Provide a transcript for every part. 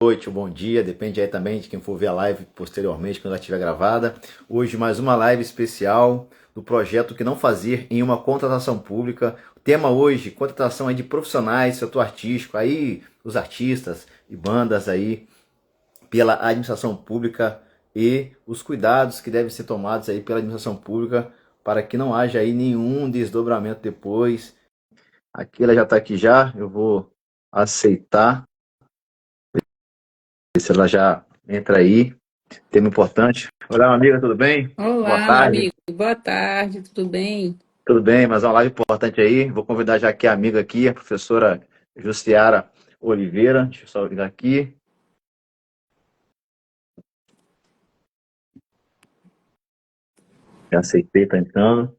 noite, bom dia, depende aí também de quem for ver a live posteriormente, quando ela estiver gravada. Hoje mais uma live especial do projeto Que Não Fazer em uma Contratação Pública. O tema hoje, contratação aí de profissionais, setor artístico, aí os artistas e bandas aí pela administração pública e os cuidados que devem ser tomados aí pela administração pública para que não haja aí nenhum desdobramento depois. Aqui ela já está aqui já, eu vou aceitar. Se ela já entra aí, tema importante. Olá, minha amiga, tudo bem? Boa Olá, meu tarde. amigo. Boa tarde, tudo bem? Tudo bem, mas uma live importante aí. Vou convidar já aqui a amiga aqui, a professora Jussiara Oliveira. Deixa eu só ligar aqui. Já aceitei, tá entrando.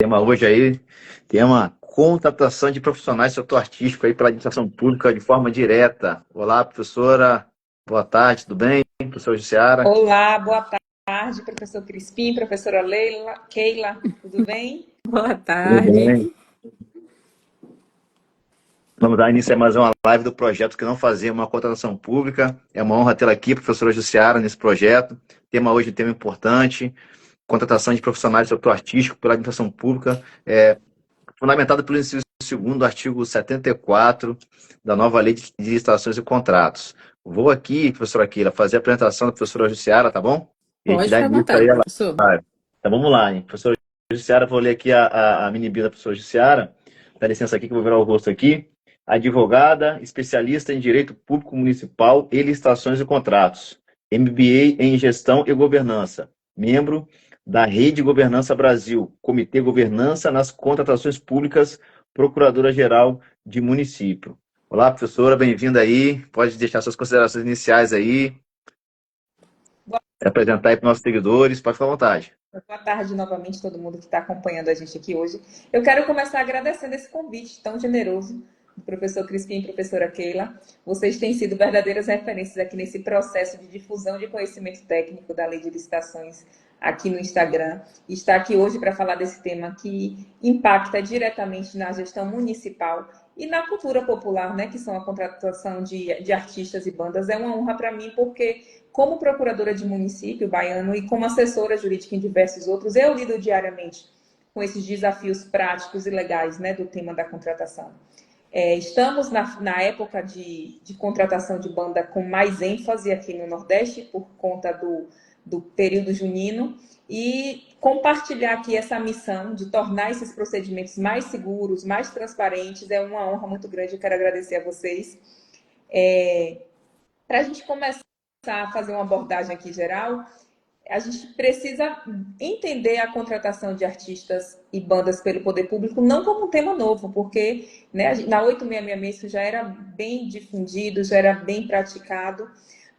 Tema hoje aí, tema contratação de profissionais do setor artístico aí pela administração pública de forma direta. Olá, professora. Boa tarde, tudo bem? Professora Jussiara. Olá, boa tarde, professor Crispim, professora Leila, Keila, tudo bem? Boa Tudo tarde. bem. Vamos dar início a mais uma live do projeto Que Não Fazer uma Contratação Pública. É uma honra tê-la aqui, professora Jussiara, nesse projeto. Tema hoje, tema importante, contratação de profissionais do setor artístico pela administração pública, fundamentado pelo inciso 2º do artigo 74 da nova Lei de Licitações e Contratos. Vou aqui, professora Keila, fazer a apresentação da professora Jussiara, tá bom? E a gente Pode dá ficar à início vontade, aí a professor. live. Então vamos lá, hein? Professora Jussiara, vou ler aqui a mini bio da professora Jussiara. Dá licença aqui que eu vou virar o rosto aqui. Advogada, especialista em Direito Público Municipal e Licitações e Contratos. MBA em Gestão e Governança. Membro da Rede Governança Brasil, Comitê Governança nas Contratações Públicas, Procuradora-Geral de Município. Olá, professora, bem-vinda aí. Pode deixar suas considerações iniciais aí, se apresentar aí para os nossos seguidores, pode ficar à vontade. Boa tarde novamente, todo mundo que está acompanhando a gente aqui hoje. Eu quero começar agradecendo esse convite tão generoso do professor Crispim e professora Keila. Vocês têm sido verdadeiras referências aqui nesse processo de difusão de conhecimento técnico da Lei de Licitações aqui no Instagram. E está aqui hoje para falar desse tema que impacta diretamente na gestão municipal e na cultura popular, né, que são a contratação de artistas e bandas. É uma honra para mim, porque como procuradora de município baiano e como assessora jurídica em diversos outros, eu lido diariamente com esses desafios práticos e legais, né, do tema da contratação. Estamos na época de contratação de banda com mais ênfase aqui no Nordeste, por conta do período junino, e compartilhar aqui essa missão de tornar esses procedimentos mais seguros, mais transparentes, é uma honra muito grande. Eu quero agradecer a vocês. Para a gente começar a fazer uma abordagem aqui geral, a gente precisa entender a contratação de artistas e bandas pelo poder público não como um tema novo, porque, né, na 8666 isso já era bem difundido, já era bem praticado,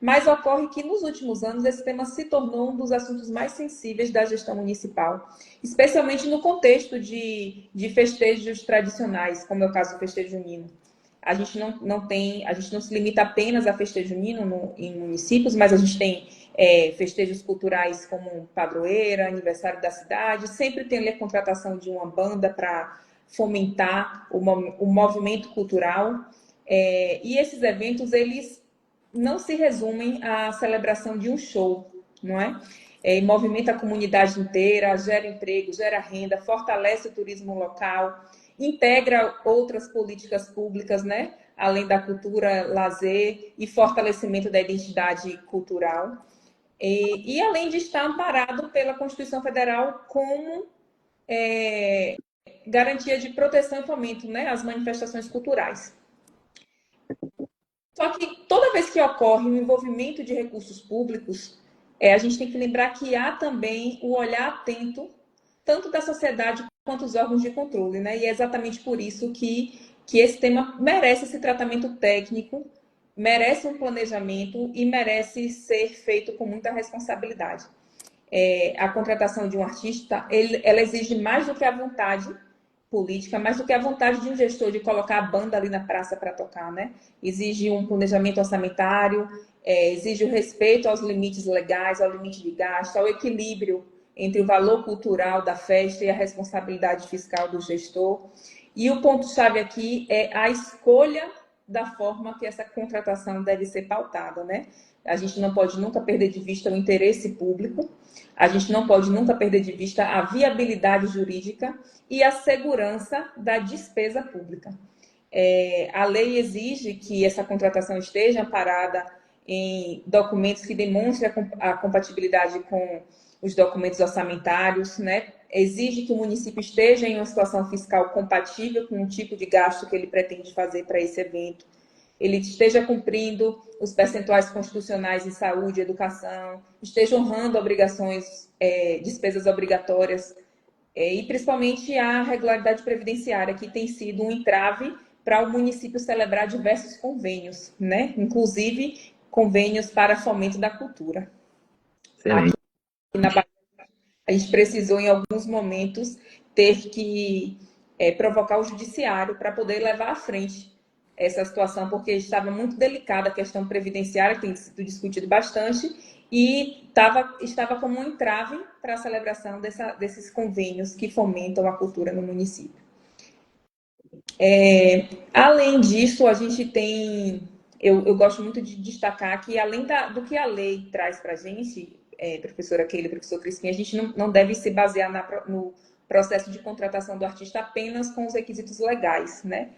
mas ocorre que nos últimos anos esse tema se tornou um dos assuntos mais sensíveis da gestão municipal, especialmente no contexto de festejos tradicionais, como é o caso do festejo junino. A gente não se limita apenas a festejo junino em municípios, mas a gente tem festejos culturais como padroeira, aniversário da cidade, sempre tem ali a contratação de uma banda para fomentar o movimento cultural. E esses eventos, eles não se resumem à celebração de um show, não é? E movimenta a comunidade inteira, gera emprego, gera renda, fortalece o turismo local, integra outras políticas públicas, né? Além da cultura, lazer e fortalecimento da identidade cultural. E além de estar amparado pela Constituição Federal como garantia de proteção e fomento, né, às manifestações culturais. Só que toda vez que ocorre o envolvimento de recursos públicos, a gente tem que lembrar que há também o olhar atento, tanto da sociedade quanto dos órgãos de controle, né? E é exatamente por isso que esse tema merece esse tratamento técnico, merece um planejamento e merece ser feito com muita responsabilidade. A contratação de um artista, ela exige mais do que a vontade política, mais do que a vontade de um gestor de colocar a banda ali na praça para tocar, né? Exige um planejamento orçamentário, exige o respeito aos limites legais, ao limite de gasto, ao equilíbrio entre o valor cultural da festa e a responsabilidade fiscal do gestor. E o ponto-chave aqui é a escolha da forma que essa contratação deve ser pautada, né? A gente não pode nunca perder de vista o interesse público, a gente não pode nunca perder de vista a viabilidade jurídica e a segurança da despesa pública. A lei exige que essa contratação esteja amparada em documentos que demonstrem a compatibilidade com os documentos orçamentários, né? Exige que o município esteja em uma situação fiscal compatível com o tipo de gasto que ele pretende fazer para esse evento, ele esteja cumprindo os percentuais constitucionais em saúde e educação, esteja honrando obrigações, despesas obrigatórias, e principalmente a regularidade previdenciária, que tem sido um entrave para o município celebrar diversos convênios, né? Inclusive convênios para fomento da cultura. Excelente. Aqui na Bahia, a gente precisou, em alguns momentos, ter que provocar o judiciário para poder levar à frente essa situação, porque estava muito delicada a questão previdenciária, que tem sido discutido bastante, e estava como um entrave para a celebração desses convênios que fomentam a cultura no município. Além disso, a gente tem... Eu gosto muito de destacar que, além do que a lei traz para a gente, professora Keila, professor Crispim, a gente não deve se basear no processo de contratação do artista apenas com os requisitos legais, né?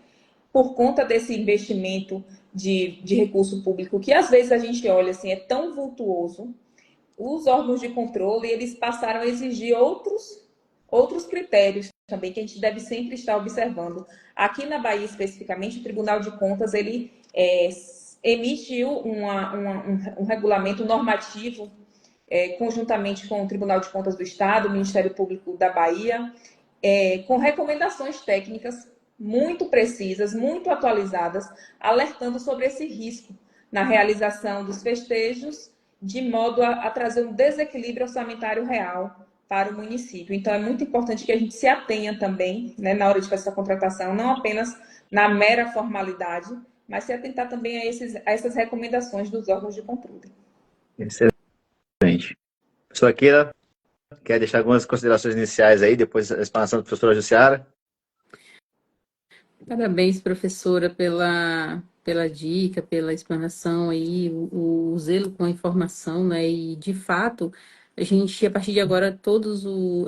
Por conta desse investimento de recurso público, que às vezes a gente olha assim, é tão vultuoso, os órgãos de controle, eles passaram a exigir outros critérios também, que a gente deve sempre estar observando. Aqui na Bahia, especificamente, o Tribunal de Contas, ele emitiu um regulamento normativo, conjuntamente com o Tribunal de Contas do Estado, o Ministério Público da Bahia, com recomendações técnicas muito precisas, muito atualizadas, alertando sobre esse risco na realização dos festejos, de modo a trazer um desequilíbrio orçamentário real para o município. Então, é muito importante que a gente se atenha também, né, na hora de fazer essa contratação, não apenas na mera formalidade, mas se atentar também a essas recomendações dos órgãos de controle. Excelente. Professora Keila, quer deixar algumas considerações iniciais aí, depois da explanação da professora Jussiara? Parabéns, professora, pela dica, pela explanação aí, o zelo com a informação, né? E, de fato, a gente, a partir de agora,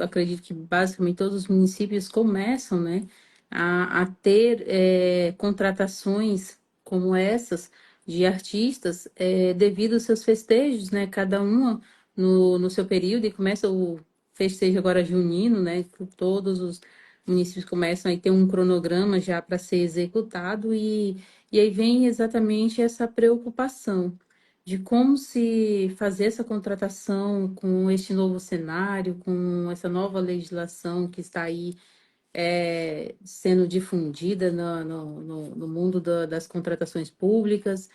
acredito que basicamente todos os municípios começam, né, a ter contratações como essas de artistas devido aos seus festejos, né? Cada uma no seu período, e começa o festejo agora junino, né? Com todos os municípios começam a ter um cronograma já para ser executado, e aí vem exatamente essa preocupação de como se fazer essa contratação com este novo cenário, com essa nova legislação que está aí sendo difundida no mundo das contratações públicas,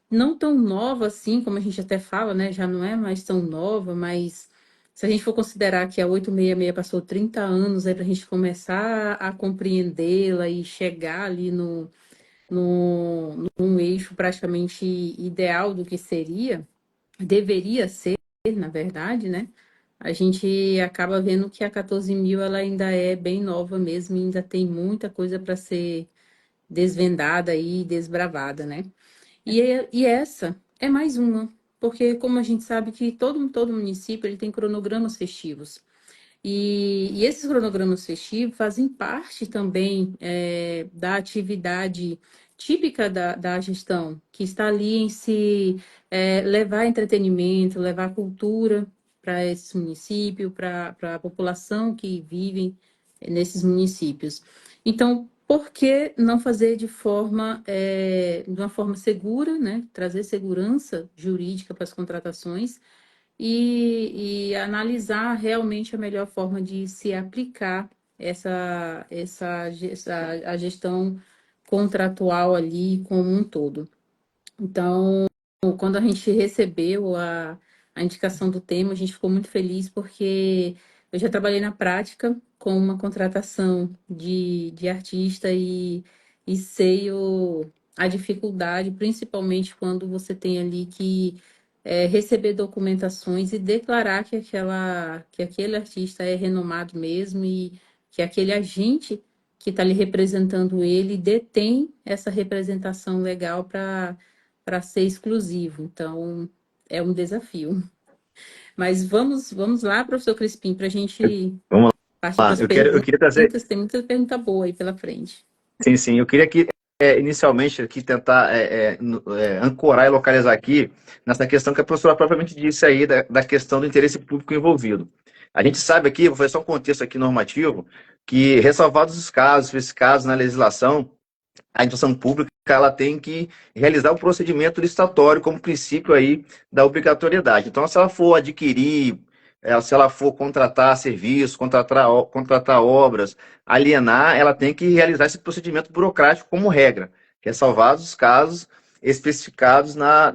não tão nova assim, como a gente até fala, né? Já não é mais tão nova, mas se a gente for considerar que a 866 passou 30 anos aí para a gente começar a compreendê-la e chegar ali num eixo praticamente ideal do que deveria ser, na verdade, né? A gente acaba vendo que a 14.000 ela ainda é bem nova mesmo, e ainda tem muita coisa para ser desvendada e desbravada, né? E essa é mais uma, porque como a gente sabe que todo município ele tem cronogramas festivos. E esses cronogramas festivos fazem parte também da atividade típica da gestão, que está ali em se levar entretenimento, levar cultura para esse município, para a população que vive nesses municípios. Então, por que não fazer de uma forma segura, né? Trazer segurança jurídica para as contratações e analisar realmente a melhor forma de se aplicar a gestão contratual ali como um todo. Então, quando a gente recebeu a indicação do tema, a gente ficou muito feliz porque eu já trabalhei na prática com uma contratação de artista e sei a dificuldade, principalmente quando você tem ali que receber documentações e declarar que aquele artista é renomado mesmo e que aquele agente que está ali representando ele detém essa representação legal para ser exclusivo. Então, é um desafio. Mas vamos lá, professor Crispim, para a gente Vamos partir para lá. as Eu queria trazer. perguntas. Tem muita pergunta boa aí pela frente. Sim, sim. Eu queria que, inicialmente, aqui tentar ancorar e localizar aqui nessa questão que a professora propriamente disse aí, da questão do interesse público envolvido. A gente sabe aqui, vou fazer só um contexto aqui normativo, que ressalvados os casos, esses casos na legislação, a instituição pública ela tem que realizar o procedimento licitatório como princípio aí da obrigatoriedade. Então, se ela for adquirir, se ela for contratar serviços, contratar obras, alienar, ela tem que realizar esse procedimento burocrático como regra, ressalvados os casos especificados na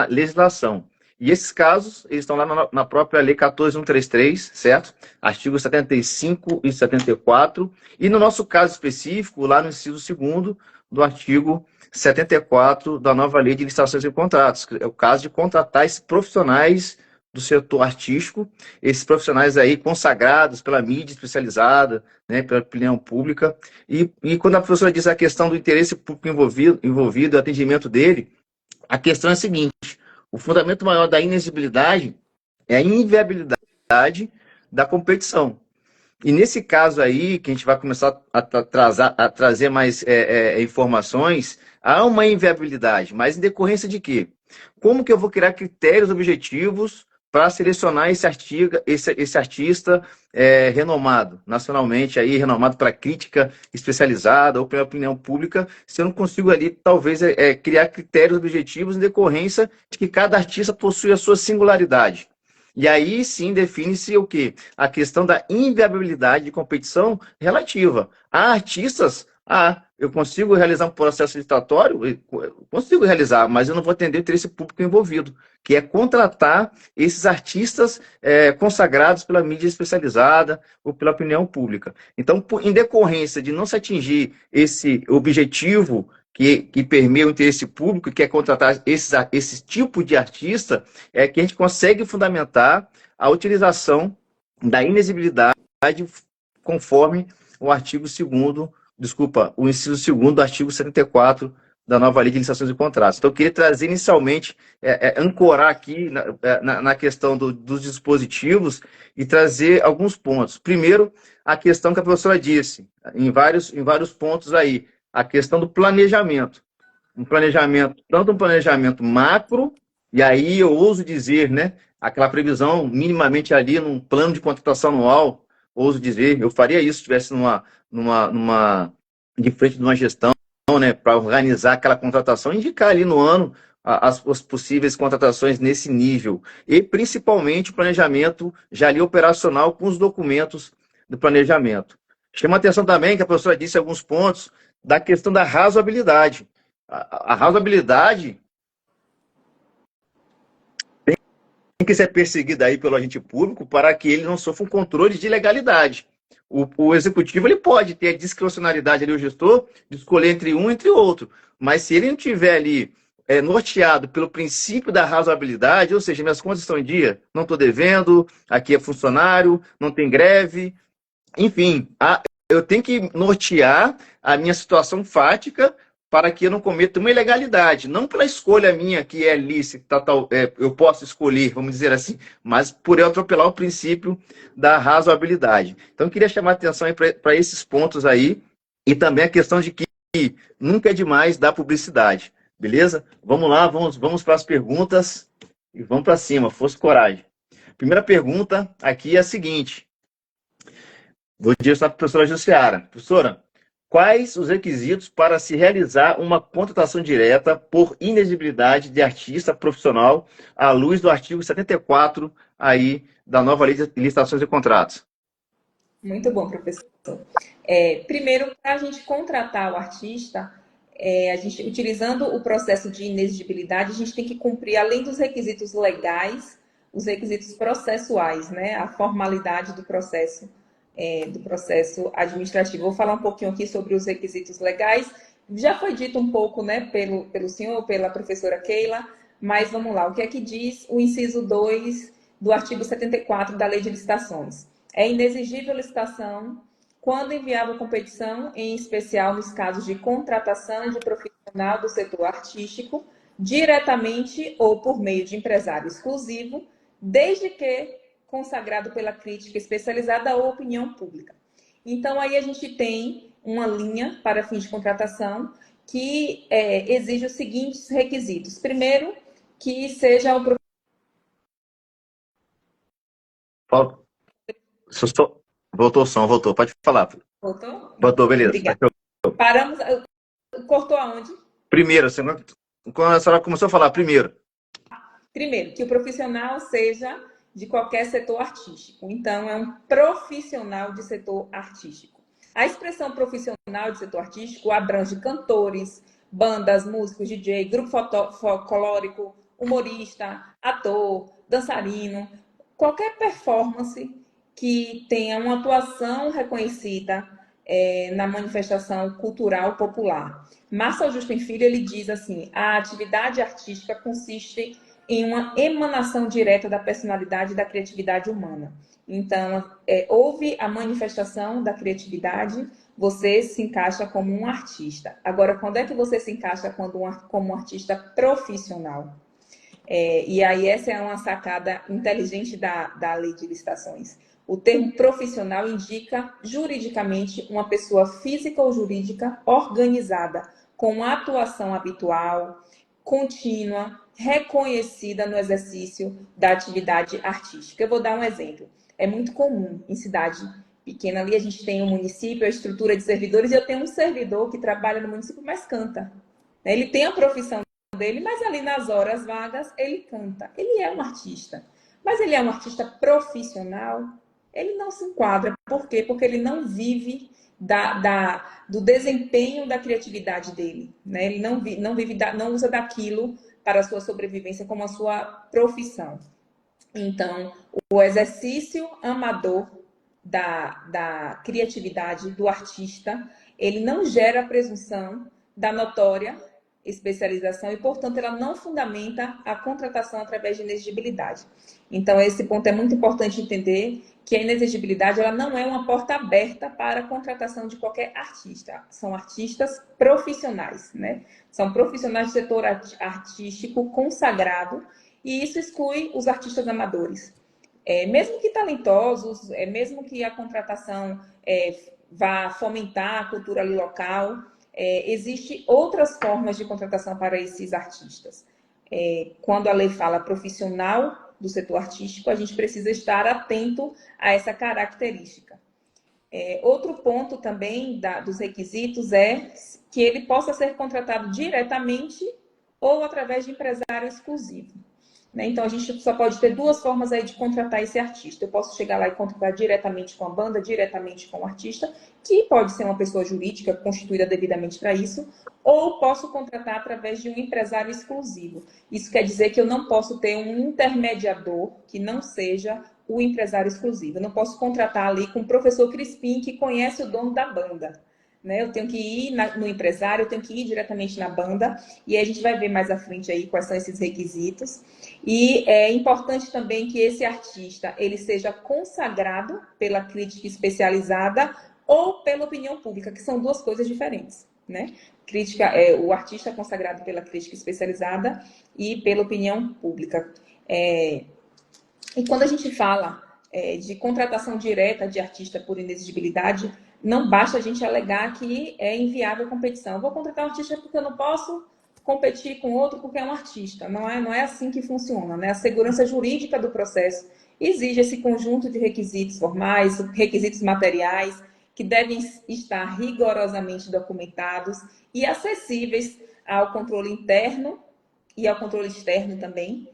legislação. E esses casos, eles estão lá na própria Lei 14.133, certo? Artigos 75 e 74. E no nosso caso específico, lá no inciso 2º do artigo 74 da nova Lei de Licitações e Contratos. É o caso de contratar esses profissionais do setor artístico, esses profissionais aí consagrados pela mídia especializada, né, pela opinião pública. E quando a professora diz a questão do interesse público envolvido, o atendimento dele, a questão é a seguinte: o fundamento maior da inexigibilidade é a inviabilidade da competição. E nesse caso aí, que a gente vai começar a trazer mais informações, há uma inviabilidade, mas em decorrência de quê? Como que eu vou criar critérios objetivos para selecionar esse artista renomado, nacionalmente, aí, renomado para crítica especializada ou pela opinião pública, se eu não consigo ali, talvez, criar critérios objetivos em decorrência de que cada artista possui a sua singularidade. E aí sim define-se o quê? A questão da inviabilidade de competição relativa. Há artistas, eu consigo realizar um processo licitatório? Eu consigo realizar, mas eu não vou atender o interesse público envolvido, que é contratar esses artistas consagrados pela mídia especializada ou pela opinião pública. Então, em decorrência de não se atingir esse objetivo que permeia o interesse público, que é contratar esse tipo de artista, é que a gente consegue fundamentar a utilização da inexigibilidade conforme o artigo 2º, o inciso 2º do artigo 74 da nova Lei de Licitações e Contratos. Então, eu queria trazer inicialmente, ancorar aqui na questão dos dispositivos e trazer alguns pontos. Primeiro, a questão que a professora disse, em vários pontos aí, a questão do planejamento. Tanto um planejamento macro, e aí eu ouso dizer, né, aquela previsão minimamente ali num plano de contratação anual, ouso dizer, eu faria isso se estivesse de frente de uma gestão, né, para organizar aquela contratação, indicar ali no ano as possíveis contratações nesse nível. E principalmente o planejamento já ali operacional com os documentos do planejamento. Chama atenção também que a professora disse alguns pontos da questão da razoabilidade. A razoabilidade tem que ser perseguida aí pelo agente público para que ele não sofra um controle de legalidade. O executivo ele pode ter a discricionalidade ali, o gestor, de escolher entre um e entre outro. Mas se ele não tiver ali norteado pelo princípio da razoabilidade, ou seja, minhas contas estão em dia, não estou devendo, aqui é funcionário, não tem greve, enfim, eu tenho que nortear a minha situação fática para que eu não cometa uma ilegalidade, não pela escolha minha, que é lícita, eu posso escolher, vamos dizer assim, mas por eu atropelar o princípio da razoabilidade. Então, eu queria chamar a atenção para esses pontos aí, e também a questão de que nunca é demais dar publicidade, beleza? Vamos lá, vamos para as perguntas, e vamos para cima, força e coragem. Primeira pergunta aqui é a seguinte: vou direcionar para a professora Jussiara. Professora, quais os requisitos para se realizar uma contratação direta por inexigibilidade de artista profissional à luz do artigo 74 aí da nova Lei de Licitações e Contratos? Muito bom, professor. Primeiro, para a gente contratar o artista, utilizando o processo de inexigibilidade, a gente tem que cumprir, além dos requisitos legais, os requisitos processuais, né? A formalidade do processo administrativo. Vou falar um pouquinho aqui sobre os requisitos legais. Já foi dito um pouco, né, pelo senhor, pela professora Keila, mas vamos lá. O que é que diz o inciso 2 do artigo 74 da Lei de Licitações? É inexigível licitação quando inviável competição, em especial nos casos de contratação de profissional do setor artístico, diretamente ou por meio de empresário exclusivo, desde que consagrado pela crítica especializada ou opinião pública. Então, aí a gente tem uma linha para fins de contratação que exige os seguintes requisitos. Primeiro, que seja o Fala. Voltou o som, voltou. Pode falar. Voltou? Voltou, beleza. Obrigada. Paramos. Cortou aonde? Primeiro, quando a senhora começou a falar, primeiro. Primeiro, que o profissional seja de qualquer setor artístico. Então, é um profissional de setor artístico. A expressão profissional de setor artístico abrange cantores, bandas, músicos, DJ, grupo folclórico, humorista, ator, dançarino, qualquer performance que tenha uma atuação reconhecida na manifestação cultural popular. Marcel Justin Filho, ele diz assim: a atividade artística consiste em uma emanação direta da personalidade e da criatividade humana. Então, houve a manifestação da criatividade, você se encaixa como um artista. Agora, quando é que você se encaixa como um artista profissional? E aí essa é uma sacada inteligente da lei de licitações. O termo profissional indica juridicamente uma pessoa física ou jurídica organizada, com atuação habitual, contínua, reconhecida no exercício da atividade artística. Eu vou dar um exemplo. É muito comum em cidade pequena ali, a gente tem um município, a estrutura de servidores, e eu tenho um servidor que trabalha no município, mas canta. Ele tem a profissão dele, mas ali nas horas vagas ele canta. Ele é um artista. Mas ele é um artista profissional? Ele não se enquadra. Por quê? Porque ele não vive do desempenho da criatividade dele. Né? Ele não usa daquilo para a sua sobrevivência como a sua profissão. Então, o exercício amador da criatividade do artista, ele não gera a presunção da notória especialização e, portanto, ela não fundamenta a contratação através de inexigibilidade. Então, esse ponto é muito importante entender que a inexigibilidade ela não é uma porta aberta para a contratação de qualquer artista. São artistas profissionais, né? São profissionais do setor artístico consagrado e isso exclui os artistas amadores. Mesmo que talentosos, mesmo que a contratação vá fomentar a cultura ali local, existem outras formas de contratação para esses artistas. Quando a lei fala profissional do setor artístico, a gente precisa estar atento a essa característica. Outro ponto também dos requisitos é que ele possa ser contratado diretamente ou através de empresário exclusivo. Então, a gente só pode ter duas formas aí de contratar esse artista. Eu posso chegar lá e contratar diretamente com a banda, diretamente com o artista, que pode ser uma pessoa jurídica constituída devidamente para isso, ou posso contratar através de um empresário exclusivo. Isso quer dizer que eu não posso ter um intermediador que não seja o empresário exclusivo. Eu não posso contratar ali com o professor Crispim, que conhece o dono da banda. Eu tenho que ir no empresário, eu tenho que ir diretamente na banda, e aí a gente vai ver mais à frente aí quais são esses requisitos. E é importante também que esse artista ele seja consagrado pela crítica especializada ou pela opinião pública, que são duas coisas diferentes. O artista é consagrado pela crítica especializada e pela opinião pública. E quando a gente fala de contratação direta de artista por inexigibilidade, não basta a gente alegar que é inviável a competição. Eu vou contratar um artista porque eu não posso competir com outro porque é um artista. Não é assim que funciona. A segurança jurídica do processo exige esse conjunto de requisitos formais, requisitos materiais, que devem estar rigorosamente documentados e acessíveis ao controle interno e ao controle externo também.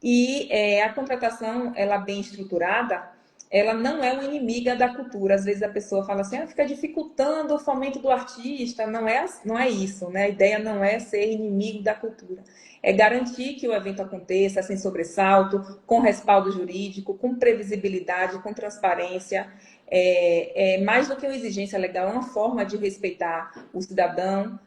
E a contratação, ela bem estruturada, ela não é uma inimiga da cultura. Às vezes a pessoa fala assim, fica dificultando o fomento do artista. Não é isso, né? A ideia não é ser inimigo da cultura. É garantir que o evento aconteça sem sobressalto, com respaldo jurídico, com previsibilidade, com transparência. Mais do que uma exigência legal, é uma forma de respeitar o cidadão,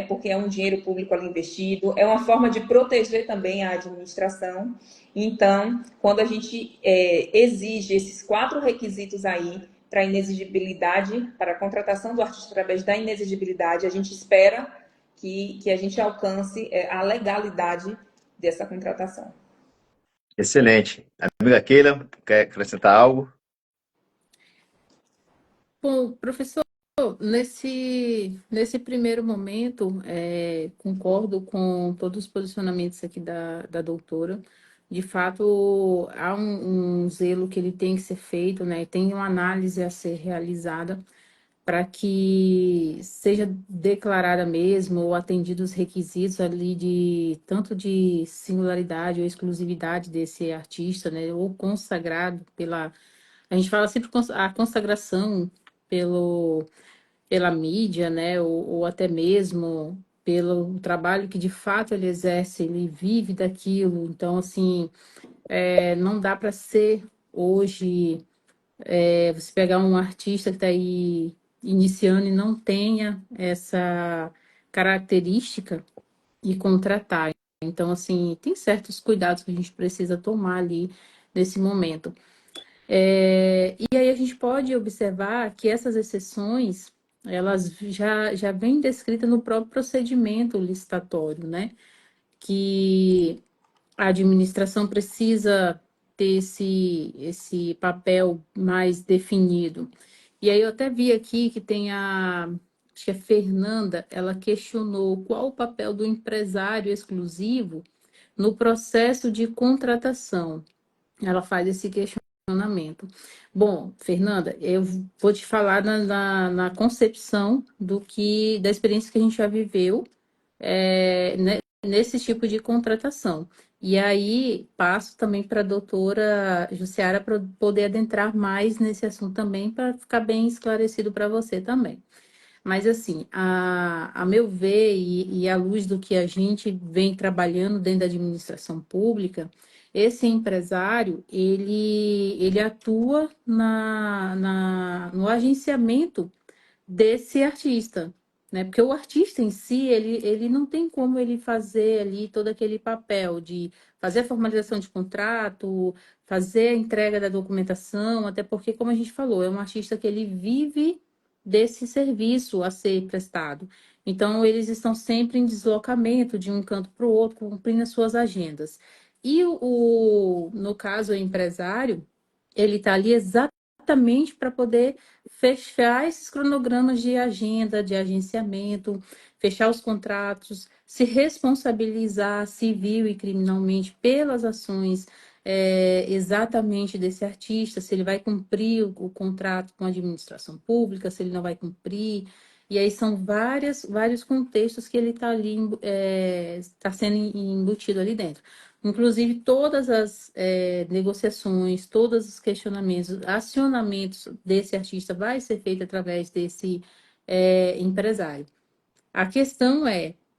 porque é um dinheiro público ali investido, é uma forma de proteger também a administração. Então, quando a gente exige esses 4 requisitos aí para a inexigibilidade, para a contratação do artista através da inexigibilidade. A gente espera que a gente alcance a legalidade dessa contratação. Excelente. Amiga Keila, quer acrescentar algo? Bom, professor, nesse primeiro momento, concordo com todos os posicionamentos aqui da doutora. De fato, há um zelo que ele tem que ser feito, né? Tem uma análise a ser realizada para que seja declarada mesmo ou atendidos os requisitos ali de tanto de singularidade ou exclusividade desse artista, né? Ou consagrado pela. A gente fala sempre a consagração pela mídia, né? Ou até mesmo pelo trabalho que de fato ele exerce, ele vive daquilo. Então, assim, não dá para ser hoje você pegar um artista que está aí iniciando e não tenha essa característica e contratar. Então, assim, tem certos cuidados que a gente precisa tomar ali nesse momento. E aí a gente pode observar que essas exceções, elas já vêm descritas no próprio procedimento licitatório, né? Que a administração precisa ter esse papel mais definido. E aí eu até vi aqui que tem acho que a Fernanda, ela questionou qual o papel do empresário exclusivo no processo de contratação. Ela faz esse questionamento. Bom, Fernanda, eu vou te falar na concepção da experiência que a gente já viveu nesse tipo de contratação. E aí passo também para a doutora Jussiara para poder adentrar mais nesse assunto também, para ficar bem esclarecido para você também. Mas assim, a meu ver e à luz do que a gente vem trabalhando dentro da administração pública, esse empresário, ele atua no agenciamento desse artista, né? Porque o artista em si, ele não tem como ele fazer ali todo aquele papel de fazer a formalização de contrato, fazer a entrega da documentação, até porque, como a gente falou, é um artista que ele vive desse serviço a ser prestado. Então, eles estão sempre em deslocamento de um canto para o outro, cumprindo as suas agendas. E no caso, o empresário, ele está ali exatamente para poder fechar esses cronogramas de agenda, de agenciamento, fechar os contratos, se responsabilizar civil e criminalmente pelas ações exatamente desse artista, se ele vai cumprir o contrato com a administração pública, se ele não vai cumprir. E aí são vários contextos que ele está ali, está sendo embutido ali dentro. Inclusive, todas as negociações, todos os questionamentos, acionamentos desse artista vai ser feito através desse empresário. A questão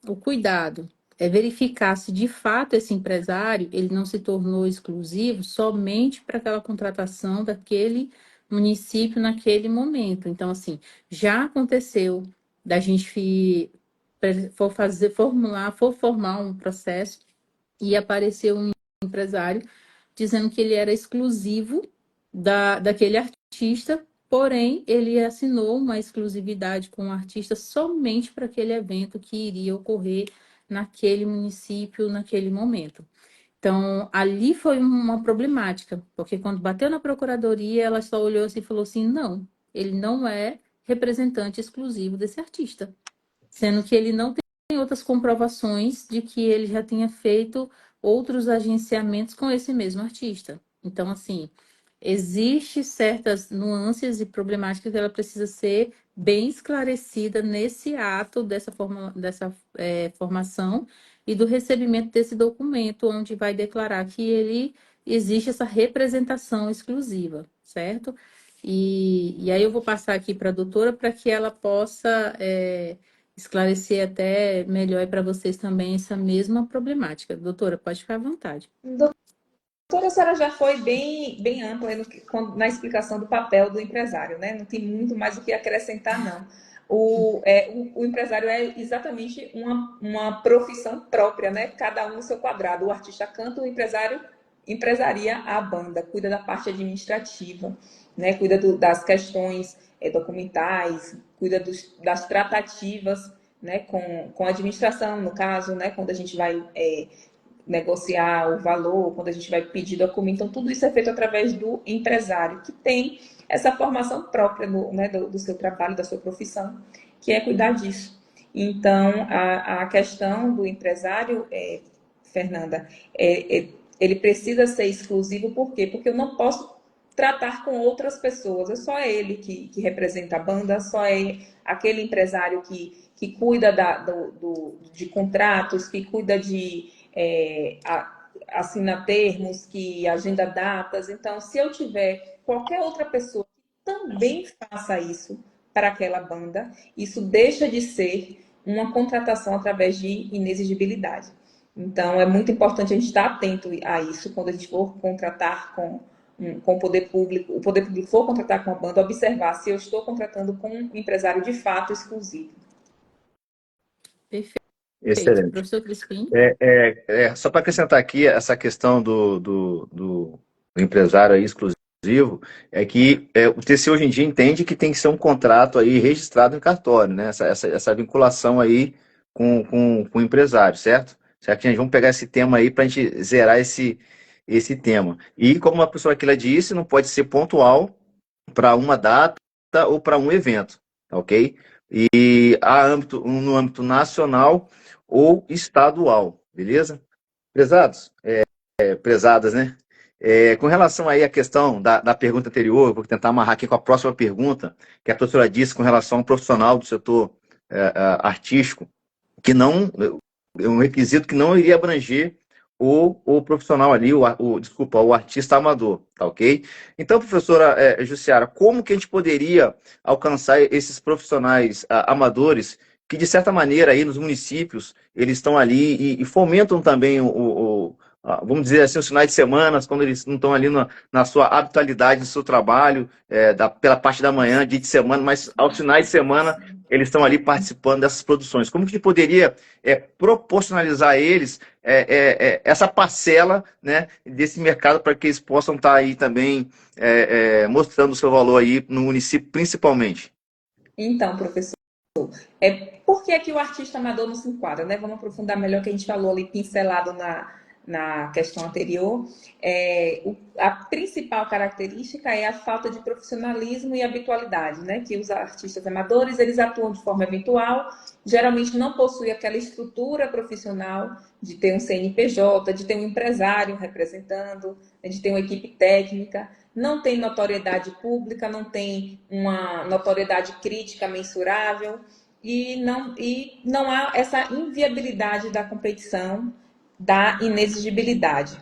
o cuidado, é verificar se de fato esse empresário ele não se tornou exclusivo somente para aquela contratação daquele município naquele momento. Então, assim, já aconteceu da gente for formar um processo e apareceu um empresário dizendo que ele era exclusivo daquele artista, porém ele assinou uma exclusividade com o artista somente para aquele evento que iria ocorrer naquele município, naquele momento. Então, ali foi uma problemática, porque quando bateu na procuradoria, ela só olhou assim e falou assim: não, ele não é representante exclusivo desse artista, sendo que ele não tem outras comprovações de que ele já tinha feito outros agenciamentos com esse mesmo artista. Então, assim, existe certas nuances e problemáticas que ela precisa ser bem esclarecida nesse ato dessa formação e do recebimento desse documento, onde vai declarar que ele existe essa representação exclusiva, certo? E aí eu vou passar aqui para a doutora para que ela possa esclarecer até melhor para vocês também essa mesma problemática. Doutora, pode ficar à vontade. Doutora, a senhora já foi bem ampla na explicação do papel do empresário, né? Não tem muito mais o que acrescentar, não. O empresário é exatamente uma profissão própria, né? Cada um no seu quadrado. O artista canta, o empresário empresaria a banda, cuida da parte administrativa, né? Cuida das questões documentais, cuida das tratativas, né? Com a administração, no caso, né? Quando a gente vai negociar o valor, quando a gente vai pedir documento. Então, tudo isso é feito através do empresário, que tem essa formação própria né, do seu trabalho, da sua profissão, que é cuidar disso. Então, a questão do empresário, Fernanda, ele precisa ser exclusivo, por quê? Porque eu não posso tratar com outras pessoas, é só ele que representa a banda, só é aquele empresário que cuida de contratos, que cuida de assinar termos, que agenda datas. Então, se eu tiver qualquer outra pessoa que também faça isso para aquela banda, isso deixa de ser uma contratação através de inexigibilidade. Então, é muito importante a gente estar atento a isso quando a gente for contratar com o poder público for contratar com a banda, observar se eu estou contratando com um empresário de fato exclusivo. Perfeito. Excelente. Professor Crispim? Só para acrescentar aqui essa questão do empresário aí exclusivo, é que o TC hoje em dia entende que tem que ser um contrato aí registrado em cartório, né? Essa vinculação aí com o empresário, certo? Certo? A gente vamos pegar esse tema aí para a gente zerar esse tema. E como a professora Aquila disse, não pode ser pontual para uma data ou para um evento, tá ok? E no âmbito nacional ou estadual, beleza? Prezados, prezadas, né? Com relação aí à questão da pergunta anterior, vou tentar amarrar aqui com a próxima pergunta, que a professora disse com relação ao profissional do setor artístico, que não, é um requisito que não iria abranger o profissional ali, o artista amador, tá ok? Então, professora Jussiara, como que a gente poderia alcançar esses profissionais amadores que, de certa maneira, aí nos municípios, eles estão ali e fomentam também vamos dizer assim, os finais de semana, quando eles não estão ali na sua habitualidade do seu trabalho, pela parte da manhã, dia de semana, mas aos finais de semana eles estão ali participando dessas produções. Como que a gente poderia proporcionalizar a eles essa parcela, né, desse mercado para que eles possam estar aí também mostrando o seu valor aí no município, principalmente? Então, professor, por que o artista amador não se enquadra, né? Vamos aprofundar melhor o que a gente falou ali, pincelado na questão anterior. A principal característica é a falta de profissionalismo e habitualidade, né? Que os artistas amadores, eles atuam de forma eventual, geralmente não possuem aquela estrutura profissional de ter um CNPJ, de ter um empresário representando, de ter uma equipe técnica, não tem notoriedade pública, não tem uma notoriedade crítica mensurável e não há essa inviabilidade da competição, da inexigibilidade.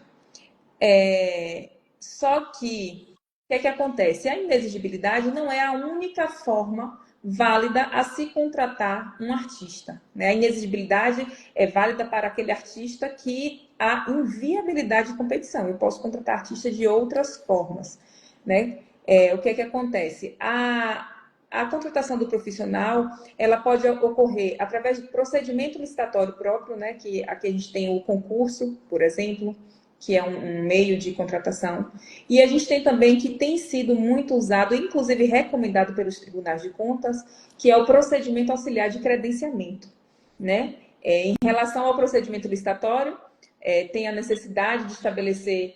Só que, o que acontece? A inexigibilidade não é a única forma válida a se contratar um artista, né? A inexigibilidade é válida para aquele artista que há inviabilidade de competição. Eu posso contratar artistas de outras formas, né? O que acontece? A contratação do profissional, ela pode ocorrer através de procedimento licitatório próprio, né? Que aqui a gente tem o concurso, por exemplo, que é um meio de contratação. E a gente tem também, que tem sido muito usado, inclusive recomendado pelos tribunais de contas, que é o procedimento auxiliar de credenciamento, né? Em relação ao procedimento licitatório, tem a necessidade de estabelecer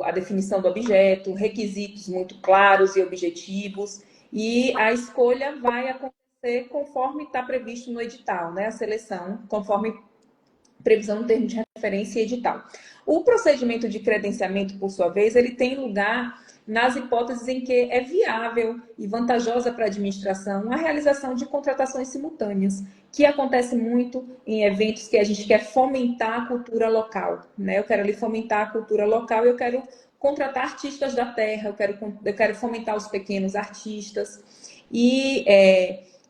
a definição do objeto, requisitos muito claros e objetivos, e a escolha vai acontecer conforme está previsto no edital, né? A seleção, conforme previsão no termo de referência e edital. O procedimento de credenciamento, por sua vez, ele tem lugar nas hipóteses em que é viável e vantajosa para a administração a realização de contratações simultâneas, que acontece muito em eventos que a gente quer fomentar a cultura local, né? Eu quero ali fomentar a cultura local, eu quero contratar artistas da terra, eu quero fomentar os pequenos artistas. E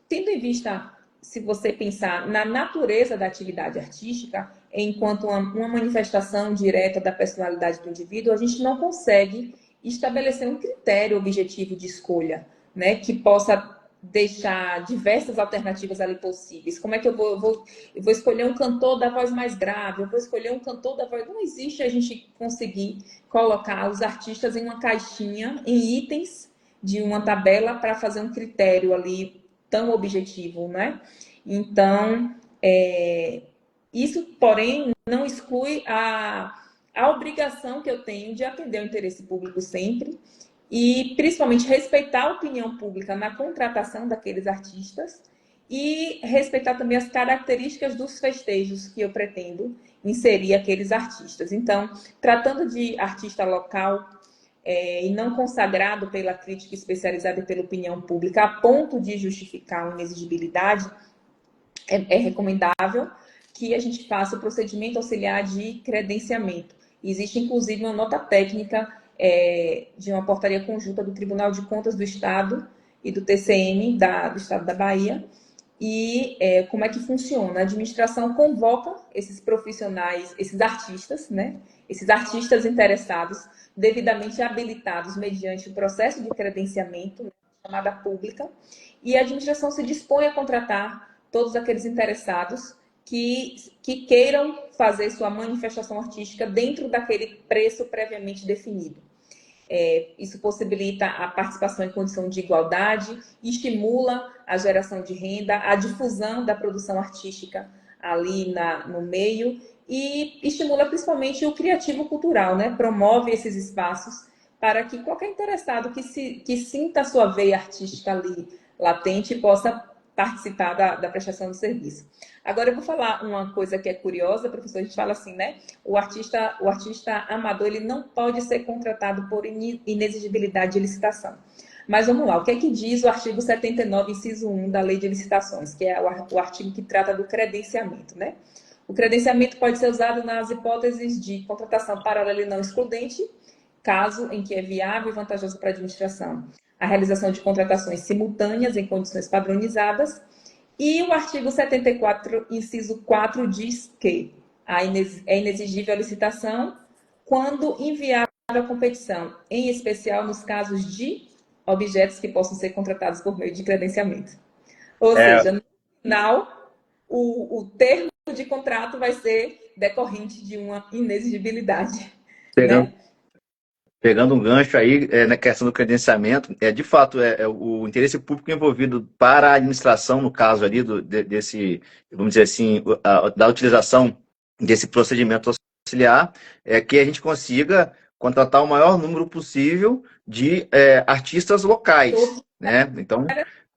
tendo em vista, se você pensar na natureza da atividade artística, enquanto uma manifestação direta da personalidade do indivíduo, a gente não consegue estabelecer um critério objetivo de escolha, né, que possa deixar diversas alternativas ali possíveis. Como é que eu vou escolher um cantor da voz mais grave, eu vou escolher um cantor da voz... Não existe a gente conseguir colocar os artistas em uma caixinha, em itens de uma tabela para fazer um critério ali tão objetivo, né? Então, isso, porém, não exclui a obrigação que eu tenho de atender o interesse público sempre e, principalmente, respeitar a opinião pública na contratação daqueles artistas e respeitar também as características dos festejos que eu pretendo inserir aqueles artistas. Então, tratando de artista local e não consagrado pela crítica especializada e pela opinião pública a ponto de justificar uma inexigibilidade, é recomendável que a gente faça o procedimento auxiliar de credenciamento. Existe, inclusive, uma nota técnica de uma portaria conjunta do Tribunal de Contas do Estado e do TCM do Estado da Bahia. E como é que funciona? A administração convoca esses profissionais, esses artistas, né? Esses artistas interessados, devidamente habilitados mediante o processo de credenciamento, né, chamada pública, e a administração se dispõe a contratar todos aqueles interessados que queiram fazer sua manifestação artística dentro daquele preço previamente definido. Isso possibilita a participação em condição de igualdade, estimula a geração de renda, a difusão da produção artística ali no meio e estimula principalmente o criativo cultural, né? Promove esses espaços para que qualquer interessado que sinta a sua veia artística ali latente possa participar da prestação do serviço. Agora eu vou falar uma coisa que é curiosa, professor, a gente fala assim, né? O artista amador, ele não pode ser contratado por inexigibilidade de licitação. Mas vamos lá, o que é que diz o artigo 79, inciso 1 da Lei de Licitações, que é o artigo que trata do credenciamento, né? O credenciamento pode ser usado nas hipóteses de contratação paralela e não excludente, caso em que é viável e vantajoso para a administração a realização de contratações simultâneas em condições padronizadas. E o artigo 74, inciso 4, diz que é inexigível a licitação quando inviável a competição, em especial nos casos de objetos que possam ser contratados por meio de credenciamento. Ou seja, no final, o termo de contrato vai ser decorrente de uma inexigibilidade. Né? Pegando um gancho aí na questão do credenciamento, de fato, o interesse público envolvido para a administração, no caso ali, desse, vamos dizer assim, da utilização desse procedimento auxiliar, é que a gente consiga contratar o maior número possível de artistas locais, né? Então,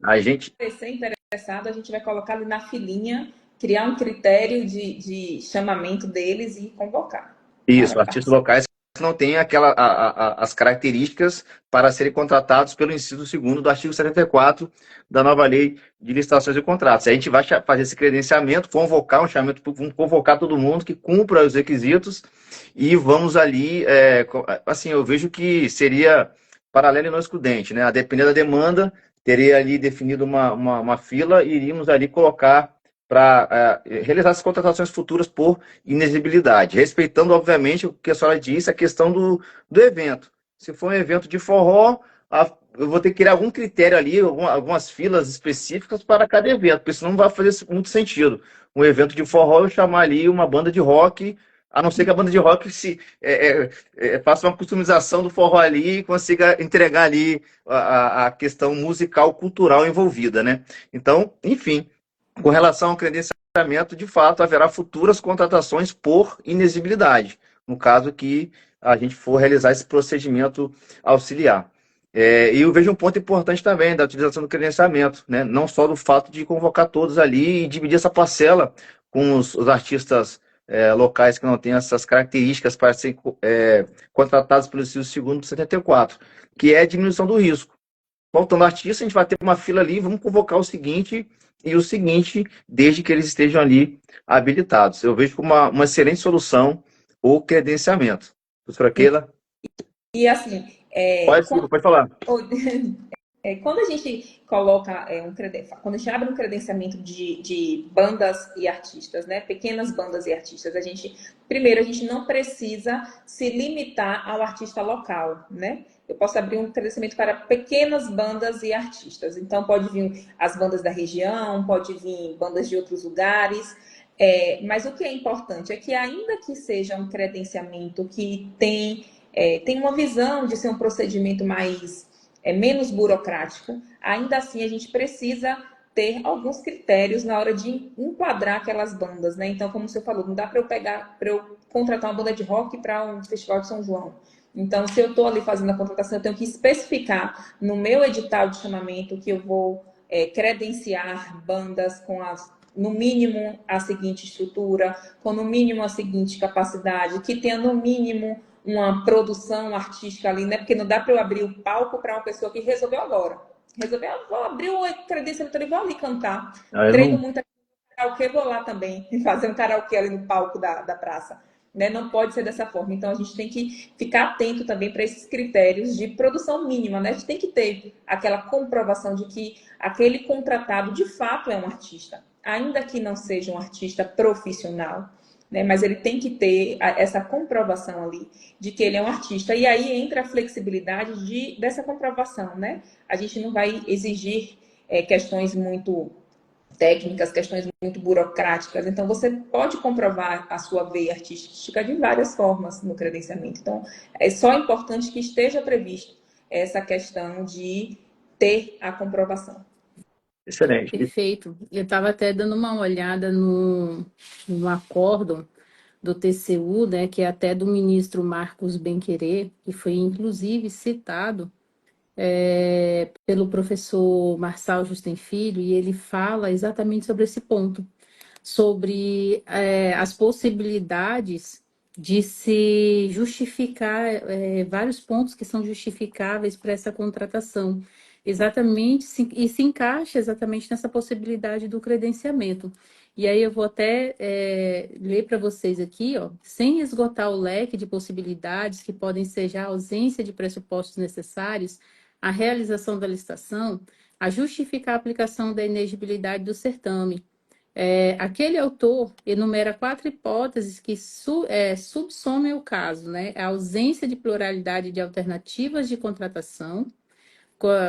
a gente... interessado, a gente vai colocar ali na filinha, criar um critério de chamamento deles e convocar. Isso, artistas locais não têm as características para serem contratados pelo inciso 2º do artigo 74 da nova Lei de Licitações e Contratos. A gente vai fazer esse credenciamento, convocar um chamamento público, vamos convocar todo mundo que cumpra os requisitos e vamos ali, assim, eu vejo que seria paralelo e não excludente, né? A depender da demanda, teria ali definido uma fila e iríamos ali colocar para realizar as contratações futuras por inexigibilidade, respeitando, obviamente, o que a senhora disse, a questão do evento. Se for um evento de forró, eu vou ter que criar algum critério ali, algumas filas específicas para cada evento, porque senão não vai fazer muito sentido. Um evento de forró, eu chamar ali uma banda de rock, a não ser que a banda de rock faça uma customização do forró ali e consiga entregar ali a questão musical, cultural envolvida, né? Então, enfim... Com relação ao credenciamento, de fato, haverá futuras contratações por inexigibilidade, no caso que a gente for realizar esse procedimento auxiliar. E eu vejo um ponto importante também da utilização do credenciamento, né? Não só do fato de convocar todos ali e dividir essa parcela com os artistas locais que não têm essas características para serem contratados pelo inciso 2º do 74, que é a diminuição do risco. Faltando artista, a gente vai ter uma fila ali, vamos convocar o seguinte e o seguinte, desde que eles estejam ali habilitados. Eu vejo como uma excelente solução o credenciamento. Professora Keila? E assim... Pode falar. Quando a gente coloca quando a gente abre um credenciamento de bandas e artistas, né? Pequenas bandas e artistas, primeiro a gente não precisa se limitar ao artista local, né? Eu posso abrir um credenciamento para pequenas bandas e artistas. Então pode vir as bandas da região, pode vir bandas de outros lugares. Mas o que é importante é que ainda que seja um credenciamento que tem uma visão de ser um procedimento menos burocrático, ainda assim a gente precisa ter alguns critérios na hora de enquadrar aquelas bandas, né? Então, como você falou, não dá para eu contratar uma banda de rock para um festival de São João. Então, se eu estou ali fazendo a contratação, eu tenho que especificar no meu edital de chamamento que eu vou credenciar bandas com no mínimo a seguinte estrutura, com no mínimo a seguinte capacidade, que tenha no mínimo uma produção artística ali, né? Porque não dá para eu abrir o palco para uma pessoa que resolveu agora. Vou abrir o credenciamento e vou ali cantar. Treino não... muito karaokê, vou lá também fazer um karaokê ali no palco da praça. Né? Não pode ser dessa forma. Então, a gente tem que ficar atento também para esses critérios de produção mínima. Né? A gente tem que ter aquela comprovação de que aquele contratado, de fato, é um artista. Ainda que não seja um artista profissional, né? Mas ele tem que ter essa comprovação ali de que ele é um artista. E aí entra a flexibilidade dessa comprovação, né? A gente não vai exigir questões muito técnicas, questões muito burocráticas. Então, você pode comprovar a sua veia artística de várias formas no credenciamento. Então, é só importante que esteja previsto essa questão de ter a comprovação. Excelente. Perfeito. Eu estava até dando uma olhada no acórdão do TCU, né, que é até do ministro Marcos Benquerê, que foi inclusive citado pelo professor Marçal Justem Filho, e ele fala exatamente sobre esse ponto, sobre as possibilidades de se justificar vários pontos que são justificáveis para essa contratação. Exatamente, e se encaixa exatamente nessa possibilidade do credenciamento. E aí eu vou até ler para vocês aqui, ó, sem esgotar o leque de possibilidades que podem ser já a ausência de pressupostos necessários, a realização da licitação, a justificar a aplicação da inegibilidade do certame. Aquele autor enumera 4 hipóteses que subsomem o caso, né? A ausência de pluralidade de alternativas de contratação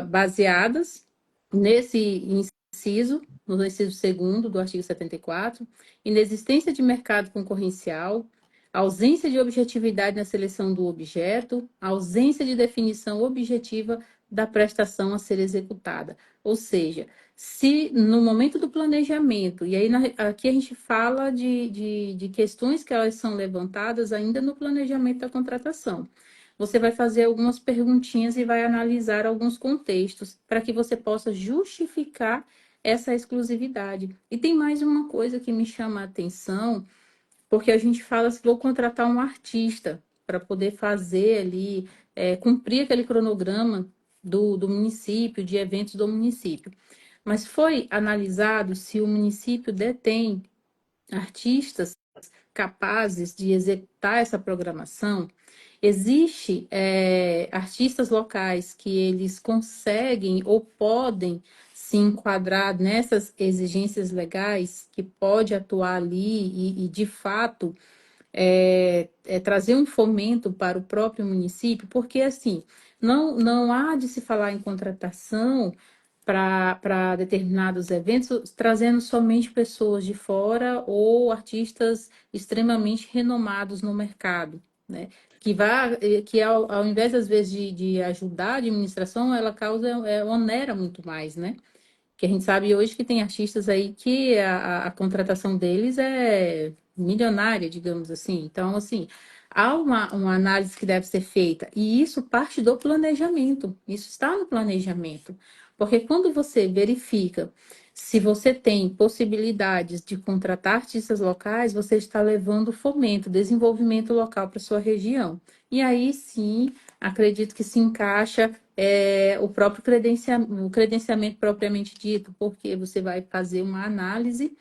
baseadas nesse inciso, no inciso 2º do artigo 74, inexistência de mercado concorrencial, ausência de objetividade na seleção do objeto, ausência de definição objetiva da prestação a ser executada. Ou seja, se no momento do planejamento, e aí aqui a gente fala de questões que elas são levantadas ainda no planejamento da contratação. Você vai fazer algumas perguntinhas e vai analisar alguns contextos para que você possa justificar essa exclusividade. E tem mais uma coisa que me chama a atenção, porque a gente fala se vou contratar um artista para poder fazer ali, cumprir aquele cronograma do município, de eventos do município. Mas foi analisado se o município detém artistas capazes de executar essa programação. Existe artistas locais que eles conseguem ou podem se enquadrar nessas exigências legais, que pode atuar ali e de fato, trazer um fomento para o próprio município, porque assim, não há de se falar em contratação para determinados eventos, trazendo somente pessoas de fora ou artistas extremamente renomados no mercado, né? Que ao invés, às vezes, de ajudar a administração, ela onera muito mais, né? Que a gente sabe hoje que tem artistas aí que a contratação deles é milionária, digamos assim. Então, assim, há uma análise que deve ser feita, e isso parte do planejamento, isso está no planejamento. Porque quando você verifica se você tem possibilidades de contratar artistas locais, você está levando fomento, desenvolvimento local para sua região. E aí sim, acredito que se encaixa o próprio o credenciamento propriamente dito, porque você vai fazer uma análise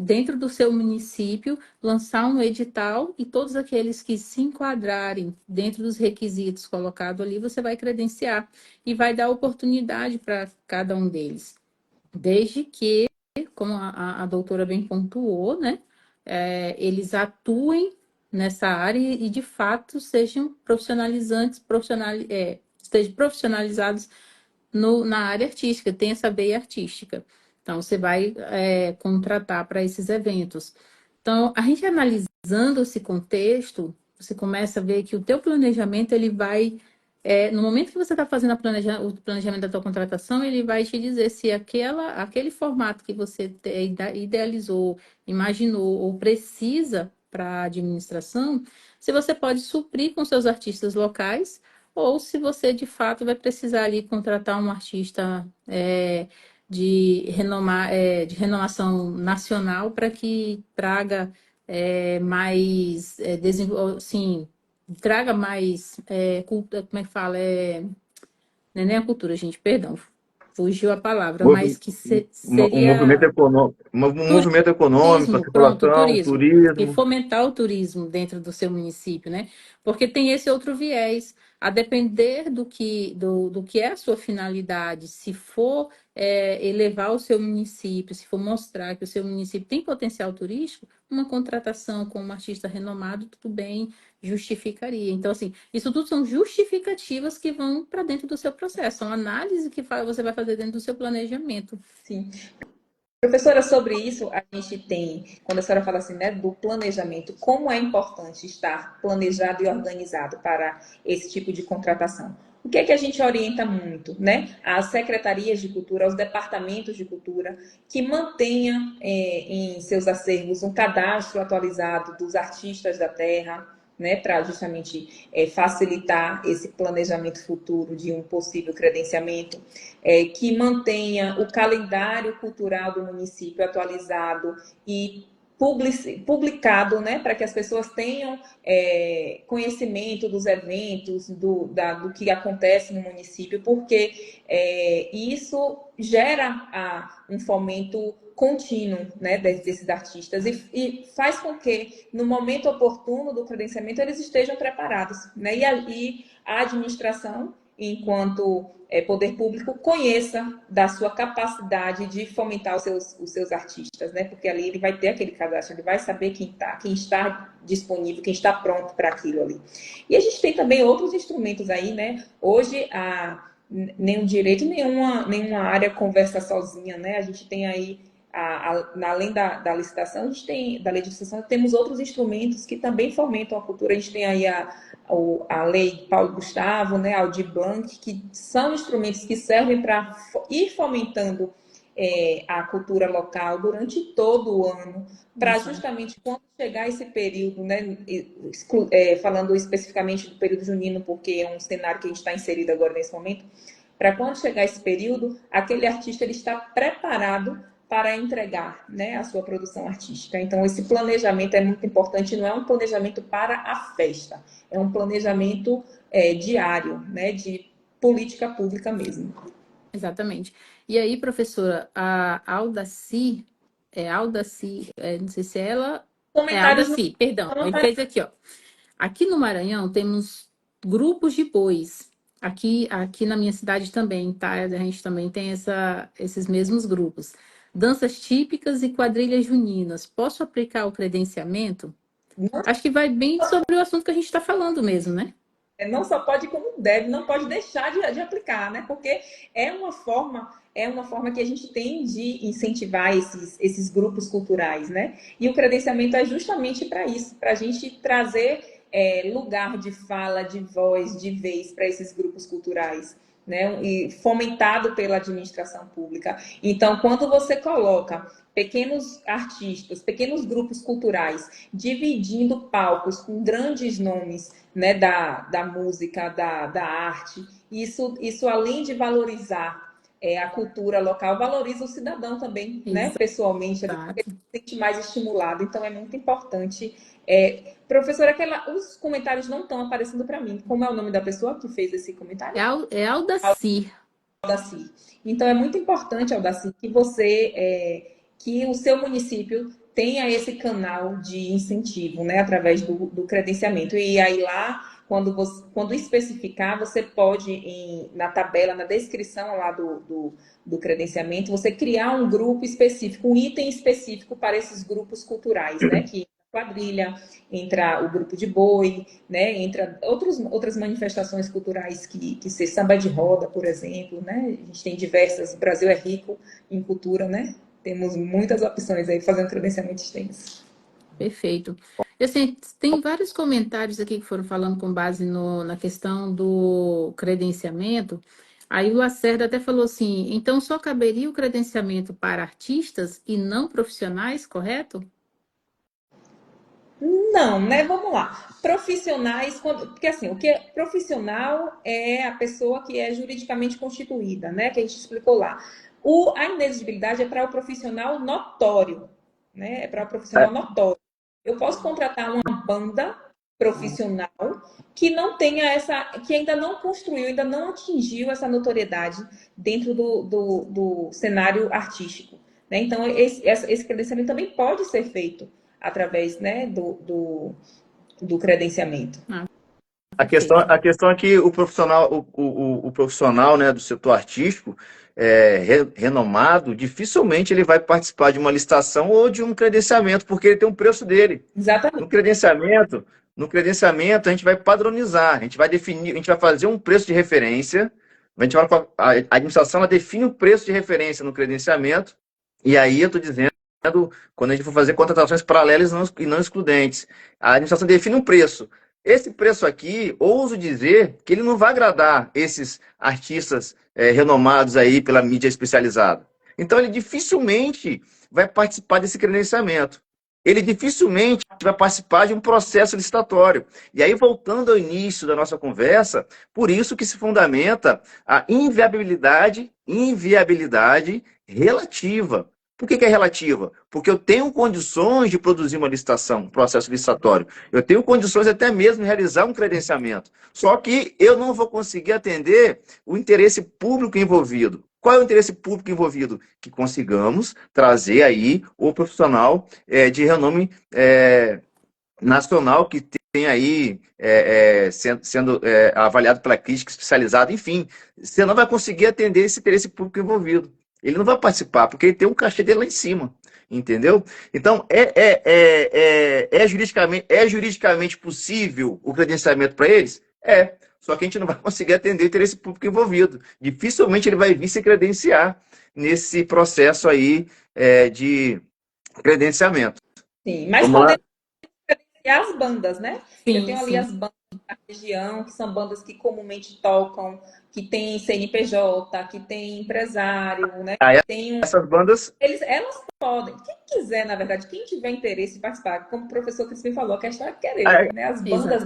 dentro do seu município, lançar um edital e todos aqueles que se enquadrarem dentro dos requisitos colocados ali, você vai credenciar e vai dar oportunidade para cada um deles. Desde que, como a doutora bem pontuou, né, eles atuem nessa área e, de fato, sejam estejam profissionalizados na área artística, tem essa veia artística. Então, você vai contratar para esses eventos. Então, a gente analisando esse contexto, você começa a ver que o teu planejamento, ele vai, no momento que você está fazendo o planejamento da tua contratação, ele vai te dizer se aquele formato que você idealizou, imaginou ou precisa para a administração, se você pode suprir com seus artistas locais ou se você de fato vai precisar ali contratar um artista de renomação nacional para que traga mais assim, traga mais cultura, como é que fala? Não é nem a cultura, gente, perdão, fugiu a palavra, mas que Um movimento seria econômico, um movimento econômico, a turismo, pronto, circulação, turismo. E turismo. fomentar o turismo dentro do seu município, né? Porque tem esse outro viés. A depender do que é a sua finalidade, se for elevar o seu município, se for mostrar que o seu município tem potencial turístico, uma contratação com um artista renomado, tudo bem, justificaria. Então, assim, isso tudo são justificativas que vão para dentro do seu processo, são análise que você vai fazer dentro do seu planejamento. Sim. Professora, sobre isso, a gente tem, quando a senhora fala assim, né, do planejamento, como é importante estar planejado e organizado para esse tipo de contratação? O que é que a gente orienta muito, né? As secretarias de cultura, aos departamentos de cultura, que mantenham em seus acervos um cadastro atualizado dos artistas da terra, né, para justamente facilitar esse planejamento futuro de um possível credenciamento, que mantenha o calendário cultural do município atualizado e publicado, né, para que as pessoas tenham conhecimento dos eventos, do que acontece no município, porque isso gera um fomento contínuo, né, desses artistas e faz com que, no momento oportuno do credenciamento, eles estejam preparados, né, e a administração, enquanto poder público, conheça da sua capacidade de fomentar os seus artistas, né? Porque ali ele vai ter aquele cadastro, ele vai saber quem está disponível, quem está pronto para aquilo ali. E a gente tem também outros instrumentos aí, né? Hoje, nenhum direito, nenhuma área conversa sozinha, né? A gente tem aí, além da licitação, a gente tem, da legislação, temos outros instrumentos que também fomentam a cultura. A gente tem aí a lei Paulo Gustavo, né, a Aldir Blanc, que são instrumentos que servem para ir fomentando a cultura local durante todo o ano, para justamente quando chegar esse período, né, falando especificamente do período junino, porque é um cenário que a gente está inserido agora nesse momento, para quando chegar esse período, aquele artista ele está preparado para entregar, né, a sua produção artística. Então, esse planejamento é muito importante, não é um planejamento para a festa, é um planejamento diário, né, de política pública mesmo. Exatamente. E aí, professora, a Aldaci, não sei se ela... Comentários Aldaci, perdão, ele fez aqui, ó. Aqui no Maranhão temos grupos de bois. Aqui na minha cidade também, tá? A gente também tem esses mesmos grupos. Danças típicas e quadrilhas juninas. Posso aplicar o credenciamento? Acho que vai bem sobre o assunto que a gente está falando mesmo, né? Não só pode como deve, não pode deixar de aplicar, né? Porque é uma forma que a gente tem de incentivar esses grupos culturais, né? E o credenciamento é justamente para isso, para a gente trazer lugar de fala, de voz, de vez para esses grupos culturais, né? E fomentado pela administração pública. Então, quando você coloca pequenos artistas, pequenos grupos culturais, dividindo palcos com grandes nomes, né, da música, da arte, isso além de valorizar a cultura local, valoriza o cidadão também, né, pessoalmente, ele se sente mais estimulado. Então, é muito importante. Professora, os comentários não estão aparecendo para mim. Como é o nome da pessoa que fez esse comentário? É Aldaci. Aldaci. Então, é muito importante, Aldaci, que o seu município tenha esse canal de incentivo, né, através do credenciamento. E aí lá, quando especificar, você pode, na tabela, na descrição lá do credenciamento, você criar um grupo específico, um item específico para esses grupos culturais, né, que quadrilha, entra o grupo de boi, né, entra outras manifestações culturais que se samba de roda, por exemplo, né, a gente tem diversas, o Brasil é rico em cultura, né, temos muitas opções aí fazendo credenciamento extenso. Perfeito. E, assim, tem vários comentários aqui que foram falando com base na questão do credenciamento. Aí o Lacerda até falou assim, então só caberia o credenciamento para artistas e não profissionais, correto? Não, né? Vamos lá. Profissionais, porque assim, o que é profissional é a pessoa que é juridicamente constituída, né? Que a gente explicou lá. A inexigibilidade é para o profissional notório, né? É para o profissional notório. Eu posso contratar uma banda profissional que não tenha que ainda não construiu, ainda não atingiu essa notoriedade dentro do cenário artístico, né? Então, esse credenciamento também pode ser feito através, né, do credenciamento. A questão é que o profissional, né, do setor artístico, renomado, dificilmente ele vai participar de uma licitação ou de um credenciamento, porque ele tem um preço dele. Exatamente. No credenciamento a gente vai padronizar, a gente vai definir, a gente vai fazer um preço de referência, a administração ela define o preço de referência no credenciamento, e aí eu estou dizendo, quando a gente for fazer contratações paralelas e não excludentes, a administração define um preço. Esse preço aqui, ouso dizer que ele não vai agradar esses artistas renomados aí pela mídia especializada. Então, ele dificilmente vai participar desse credenciamento. Ele dificilmente vai participar de um processo licitatório. E aí, voltando ao início da nossa conversa, por isso que se fundamenta a inviabilidade relativa. Por que é relativa? Porque eu tenho condições de produzir uma licitação, um processo licitatório. Eu tenho condições até mesmo de realizar um credenciamento. Só que eu não vou conseguir atender o interesse público envolvido. Qual é o interesse público envolvido? Que consigamos trazer aí o profissional de renome nacional que tem aí sendo avaliado pela crítica especializada. Enfim, você não vai conseguir atender esse interesse público envolvido. Ele não vai participar, porque ele tem um cachê dele lá em cima, entendeu? Então, juridicamente possível o credenciamento para eles? Só que a gente não vai conseguir atender o interesse público envolvido. Dificilmente ele vai vir se credenciar nesse processo aí de credenciamento. Sim, mas podemos credenciar as bandas, né? Sim, eu tenho ali as bandas da região, que são bandas que comumente tocam, que tem CNPJ, que tem empresário, né? Essas bandas... Elas podem, quem quiser, na verdade, quem tiver interesse em participar, como o professor Crispim falou, a questão é querer, né? As bandas...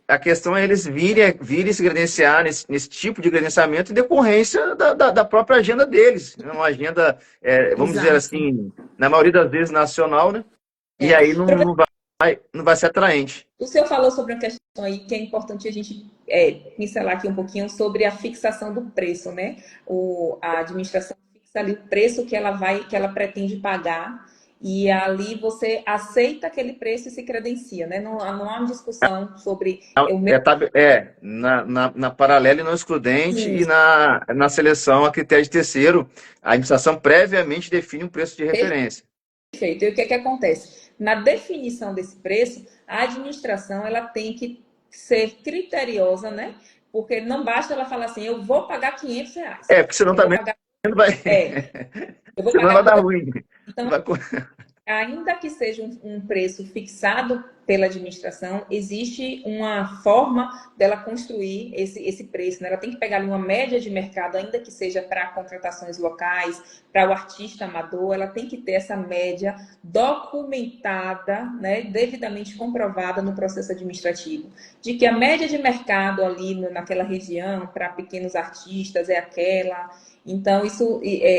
A questão é eles virem se credenciar nesse tipo de credenciamento em decorrência da própria agenda deles. Uma agenda, vamos dizer assim, na maioria das vezes nacional, né? E aí não vai ser atraente. O senhor falou sobre uma questão aí que é importante a gente pincelar aqui um pouquinho sobre a fixação do preço, né? A administração fixa ali o preço que ela pretende pagar e ali você aceita aquele preço e se credencia, né? Não há uma discussão sobre... Na paralela e não excludente. Sim. E na seleção a critério de terceiro, a administração previamente define um preço de referência. Perfeito. E o que acontece? Na definição desse preço, a administração ela tem que ser criteriosa, né? Porque não basta ela falar assim, eu vou pagar R$500. Porque senão também não vai... senão vai dar ruim. Então, ainda que seja um preço fixado pela administração, existe uma forma dela construir esse preço, né? Ela tem que pegar ali uma média de mercado, ainda que seja para contratações locais, para o artista amador, ela tem que ter essa média documentada, né? Devidamente comprovada no processo administrativo, de que a média de mercado ali naquela região, para pequenos artistas, é aquela. Então,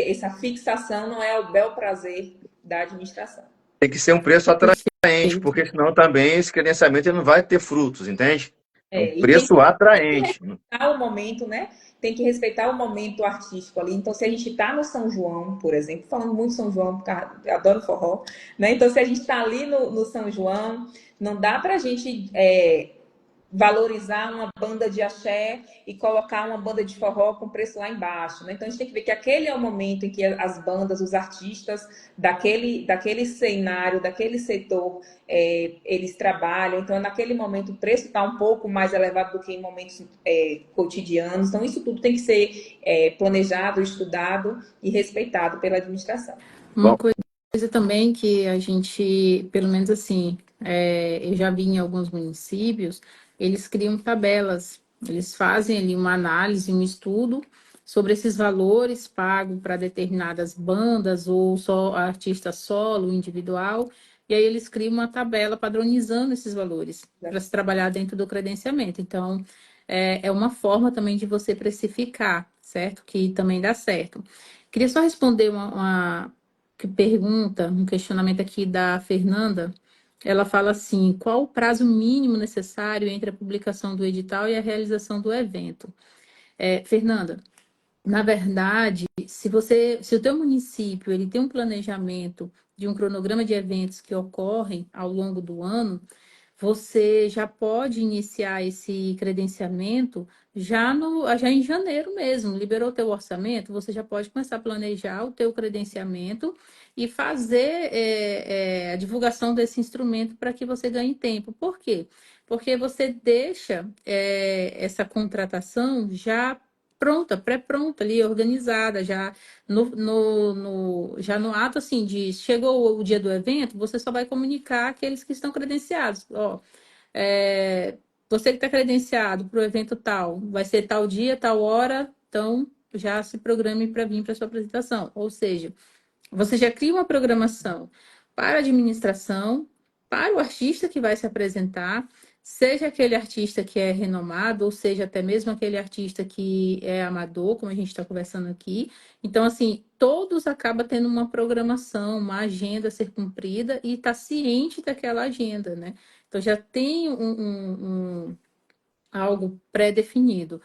essa fixação não é o bel prazer da administração. Tem que ser um preço atraente, porque senão também esse credenciamento ele não vai ter frutos, entende? É um E tem preço atraente. que respeitar o momento, né? Tem que respeitar o momento artístico ali. Então, se a gente está no São João, por exemplo, falando muito de São João, porque eu adoro forró, né? Então, se a gente está ali no São João, não dá para a gente valorizar uma banda de axé e colocar uma banda de forró com preço lá embaixo, né? Então a gente tem que ver que aquele é o momento em que as bandas, os artistas daquele cenário, daquele setor, eles trabalham. Então naquele momento o preço está um pouco mais elevado do que em momentos cotidianos. Então isso tudo tem que ser planejado, estudado e respeitado pela administração. Uma coisa também que a gente, pelo menos assim, eu já vi em alguns municípios, eles criam tabelas, eles fazem ali uma análise, um estudo sobre esses valores pagos para determinadas bandas ou só artista solo, individual, e aí eles criam uma tabela padronizando esses valores para se trabalhar dentro do credenciamento. Então, é uma forma também de você precificar, certo? Que também dá certo. Queria só responder uma que pergunta, um questionamento aqui da Fernanda. Ela fala assim: qual o prazo mínimo necessário entre a publicação do edital e a realização do evento? Fernanda, na verdade, se o teu município ele tem um planejamento de um cronograma de eventos que ocorrem ao longo do ano, você já pode iniciar esse credenciamento já em janeiro mesmo. Liberou o teu orçamento, você já pode começar a planejar o teu credenciamento e fazer a divulgação desse instrumento para que você ganhe tempo. Por quê? Porque você deixa essa contratação já pronta, pré-pronta ali, organizada, já já no ato assim de chegou o dia do evento, você só vai comunicar aqueles que estão credenciados. Ó, você que está credenciado para o evento tal, vai ser tal dia, tal hora, então já se programe para vir para sua apresentação. Ou seja, você já cria uma programação para a administração, para o artista que vai se apresentar, seja aquele artista que é renomado, ou seja, até mesmo aquele artista que é amador, como a gente está conversando aqui. Então, assim, todos acabam tendo uma programação, uma agenda a ser cumprida e está ciente daquela agenda, né? Então, já tem algo pré-definido.